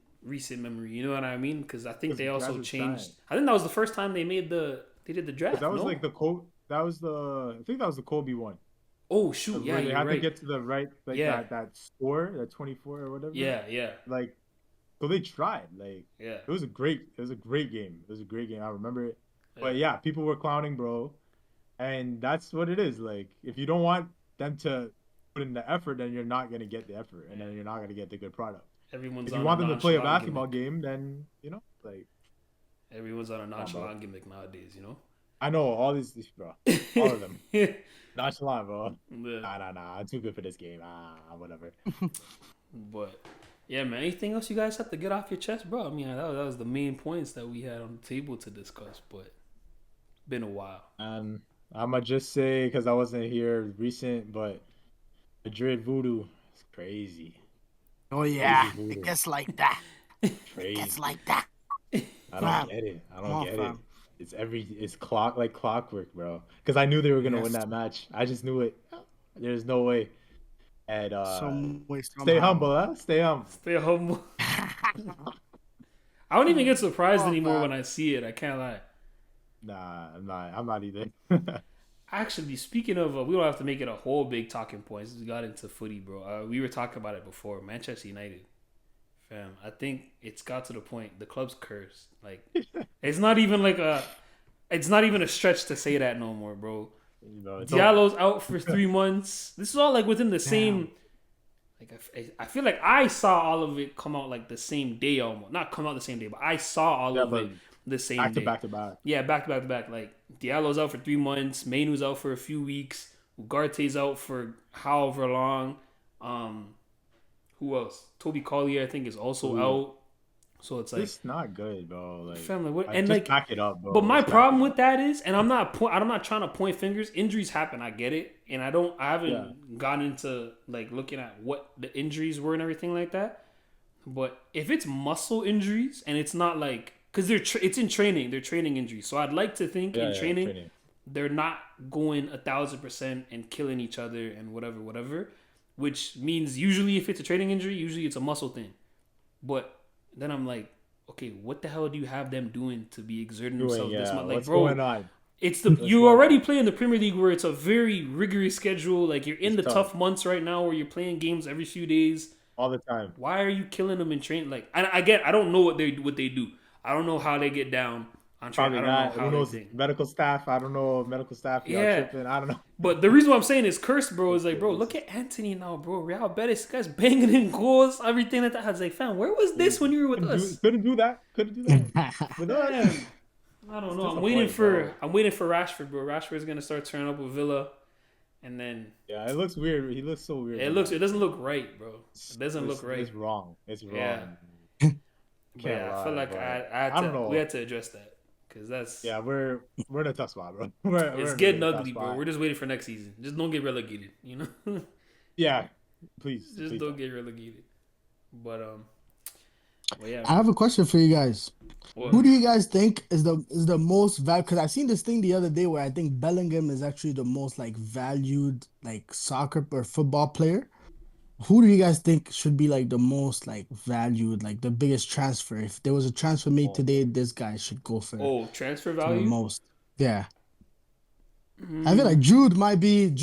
A: memory. You know what I mean? Because I think
C: Because
A: they
C: the
A: also
C: guys were
A: changed.
C: trying.
A: I think that was the first time they did the draft.
C: That was
A: no?
C: like the Kobe. That was the. I think that was the Kobe one.
A: Oh shoot! Yeah,
C: where they
A: you're
C: had to
A: right.
C: get to the right, like
A: Yeah.
C: that score, that 24 or whatever.
A: Yeah.
C: Like, so they tried. Like,
A: Yeah.
C: it was a great game. It was a great game. I remember it. But yeah, people were clowning, bro, and that's what it is. Like, if you don't want them to put in the effort, then you're not gonna get the effort, and then you're not gonna get the good product.
A: Everyone's
C: If
A: on
C: you want
A: a
C: them to play a
A: nonchalant
C: basketball
A: gimmick.
C: game, then like
A: Everyone's on a nonchalant gimmick nowadays, you know?
C: I know all these bro, all of them nonchalant, bro.
A: Yeah.
C: Nah, I'm too good for this game. Whatever.
A: But yeah, man. Anything else you guys have to get off your chest, bro? I mean, that was the main points that we had on the table to discuss. But been a while.
C: I'ma just say because I wasn't here recent, but Madrid voodoo is crazy.
D: Oh yeah,
C: Crazy
D: it gets like that.
C: Crazy.
D: It's like that.
C: I
D: Fam.
C: don't get it.
D: Come on, fam.
C: It's clockwork, bro. Because I knew they were gonna win
D: Yes.
C: that match. I just knew it. There's no way. And
D: Some way,
C: stay
D: somehow.
C: humble, huh? Stay humble.
A: Stay humble. I don't even get surprised
D: Oh,
A: anymore
D: man.
A: when I see it. I can't lie.
C: Nah, I'm not either.
A: Actually, speaking of, we don't have to make it a whole big talking point. Since we got into footy, bro. We were talking about it before. Manchester United, fam. I think it's got to the point the club's cursed. Like, it's not even a stretch to say that no more, bro.
C: It's
A: Diallo's out for 3 months. This is all like within the same. Like I feel like I saw all of it come out like the same day almost. Not come out the same day, but I saw all of it the same day.
C: back to back.
A: Yeah, back to back. Like Diallo's out for 3 months. Mainu's out for a few weeks. Ugarte's out for however long. Who else? Toby Collier, I think, is also out. So it's like
C: It's not good, bro. Like,
A: family. What, and
C: just
A: like
C: back it up, bro.
A: but my
C: Just back
A: problem
C: it
A: with that is, and I'm not trying to point fingers. Injuries happen. I get it, and I haven't gotten into like looking at what the injuries were and everything like that. But if it's muscle injuries and it's not like because it's in training, they're training injuries. So I'd like to think in training they're not going 1,000% and killing each other and whatever. Which means usually if it's a training injury, usually it's a muscle thing. But then I'm like, okay, what the hell do you have them doing to be exerting themselves this much? Like,
C: what's
A: bro,
C: going on?
A: it's you already play in the Premier League where it's a very rigorous schedule. Like you're in the tough months right now where you're playing games every few days.
C: All the time.
A: Why are you killing them in training? Like I don't know what they do. I don't know how they get down on training.
C: Probably
A: I
C: not.
A: don't know how
C: Who knows?
A: they think.
C: Medical staff. I don't know. Medical staff. Tripping. I don't know.
A: But the reason why I'm saying it's cursed, bro, is like, bro, look at Anthony now, bro. Real Betis, this guy's banging in goals, everything like that. I was like, fam, where was this when you were with us?
C: Couldn't do that. With us.
A: I don't know. I'm waiting for Rashford, bro. Rashford's gonna start turning up with Villa, and then
C: Yeah, it looks weird. He looks so weird.
A: it doesn't look right, bro. It doesn't look right.
C: It's wrong. It's wrong.
A: Yeah. But yeah, I feel like I don't know. We had to address that because that's
C: we're in a tough spot, bro.
A: It's getting ugly, bro. We're just waiting for next season. Just don't get relegated, you know.
C: Yeah, please.
A: Just don't get relegated. But yeah.
B: I have a question for you guys.
A: What?
B: Who do you guys think is the most valued? Because I seen this thing the other day where I think Bellingham is actually the most like valued like soccer or football player. Who do you guys think should be like the most like valued, like the biggest transfer? If there was a transfer made today, this guy should go for
A: transfer
B: the
A: value
B: most. Yeah. I feel like Jude might be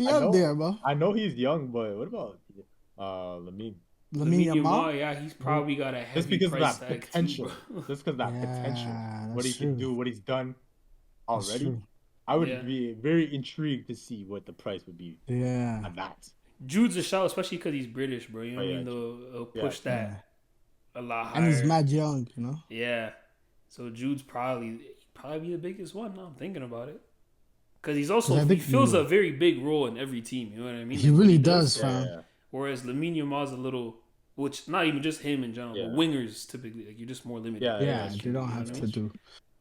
B: out there, bro.
C: I know he's young, but what about Lamine
B: Yamal?
A: Yeah, he's probably got a heavy
C: just because
A: price
C: of that
A: tag
C: potential.
A: too,
C: Just because of that potential, what he can do, what he's done
B: That's
C: already.
B: true.
C: I would be very intrigued to see what the price would be.
B: Yeah.
C: At that.
A: Jude's a shout, especially because he's British, bro. You know what I mean? They'll push that a lot higher.
B: And he's mad young, you know?
A: Yeah. So Jude's probably the biggest one. Now I'm thinking about it. Because he fills a very big role in every team. You know what I mean?
B: He really does, fam.
C: Yeah.
A: Whereas Lamine Yamal's a little, which not even just him in general, but wingers typically, like you're just more limited.
B: Yeah, you don't have to do.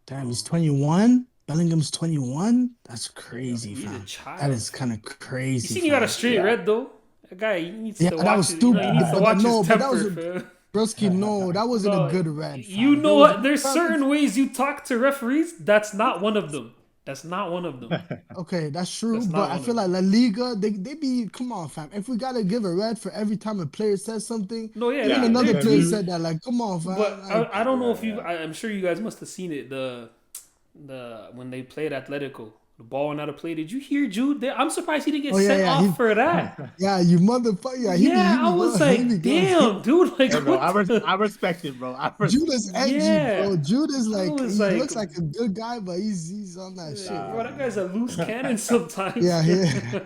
B: Damn, he's 21. Bellingham's 21. That's crazy,
A: He's
B: fam.
A: a child.
B: That is kind of crazy.
A: You see, he got a straight red though. That guy, he needs to watch.
B: That was stupid.
A: He needs to watch his temper, fam.
B: Broski, no, that wasn't a good red. Fam.
A: You know what? There's certain ways you talk to referees. That's not one of them. That's not one of them.
B: Okay, that's true. But I feel like La Liga, they be, come on, fam. If we got to give a red for every time a player says something, even another player said that, like, come on, fam.
A: But
B: like,
A: I don't know if you, I'm sure you guys must have seen it. The when they played Atletico, the ball went out of play. Did you hear Jude? I'm surprised he didn't get sent off for that.
B: Yeah, you motherfucker.
A: I was like, damn, dude. Like,
C: hey, bro, I respect it, bro.
B: Jude is edgy, bro. Jude is like, he looks like a good guy, but he's on that shit.
A: Bro, that guy's a loose cannon sometimes.
B: Yeah.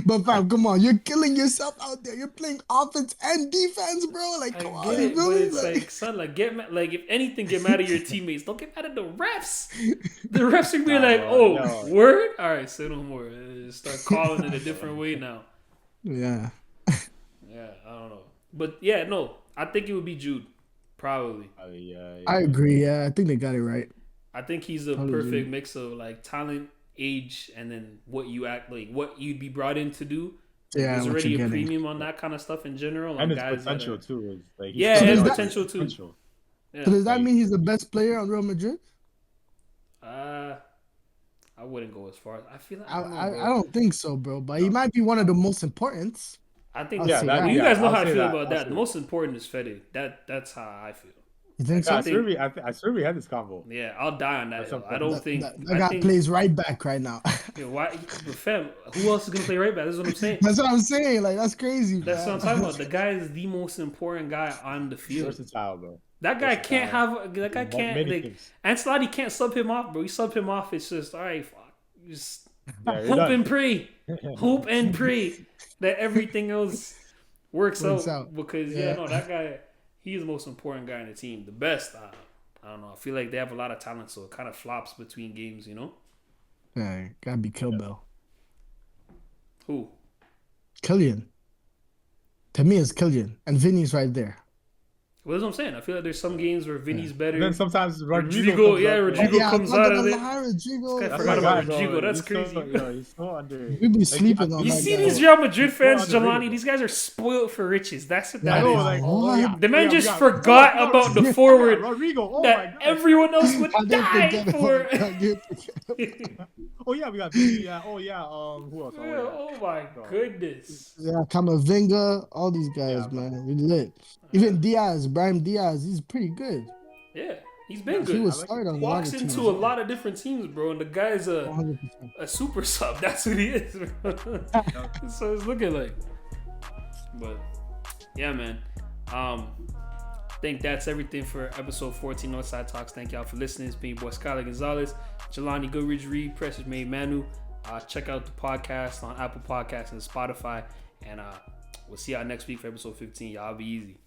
B: But fam, come on, you're killing yourself out there. You're playing offense and defense, bro. Like, come on,
A: it,
B: really?
A: But it's like, son, like if anything, get mad at your teammates. Don't get mad at the refs. The refs are being like, word? All right, say no more. Start calling it a different way now.
B: Yeah.
A: Yeah, I don't know. But yeah, no, I think it would be Jude. Probably.
B: I agree. Yeah, I think they got it right.
A: I think he's a perfect mix of like talent, age, and then what you'd be brought in to do.
B: Yeah,
A: there's already a premium on that kind of stuff in general.
C: And
A: like
C: his potential too. Like,
A: potential too. Yeah.
B: So does that mean he's the best player on Real Madrid?
A: I wouldn't go as far. I feel like
B: I don't think so, bro. But he might be one of the most important.
A: I think
B: you
A: guys know how I feel about that. The most important is Fede. That's how I feel.
B: You think so?
C: I swear we had this convo.
A: Yeah, I'll die on that. I don't think
B: that guy plays right back right now.
A: Why? Fam, who else is gonna play right back? That's what I'm saying.
B: That's what I'm saying. Like, that's crazy.
A: That's what I'm talking about. The guy is the most important guy on the field.
C: Versatile, bro.
A: That guy can't have. That guy can't. Like, Ancelotti can't sub him off, bro. You sub him off, it's just all right. Fuck. Just hope and pray. Hope and pray that everything else works out. Because that guy. He's the most important guy in the team. The best, I don't know. I feel like they have a lot of talent, so it kind of flops between games, you know?
B: Yeah, gotta be Kill Bill.
A: Who?
B: Killian. To me, it's Killian. And Vinny's right there.
A: Well, that's what I'm saying. I feel like there's some games where Vinny's better.
C: And then sometimes
A: Rodrigo comes out of it.
B: I
A: forgot about Rodrigo. That's crazy.
C: He's so under.
B: We be sleeping on that.
A: You see these Real Madrid fans, Jelani? These guys are spoiled for riches. That's what that is. The man just forgot about the forward
C: Rodrigo.
A: that everyone else would die for.
C: We got Vinny. Who else?
A: Oh my goodness.
B: Yeah, Camavinga, all these guys, man. We lit. Even Brahim Diaz, he's pretty good.
A: Yeah, he's been good.
B: He was started on
A: walks into a lot of different teams, bro, and the guy's a super sub. That's what he is, bro. So it's looking like. But yeah, man. I think that's everything for episode 14 Northside Talks. Thank y'all for listening. It's been your boy Skyler Gonzalez, Jelani Goodridge Reed, Precious May Manu. Check out the podcast on Apple Podcasts and Spotify, and we'll see y'all next week for episode 15. Y'all be easy.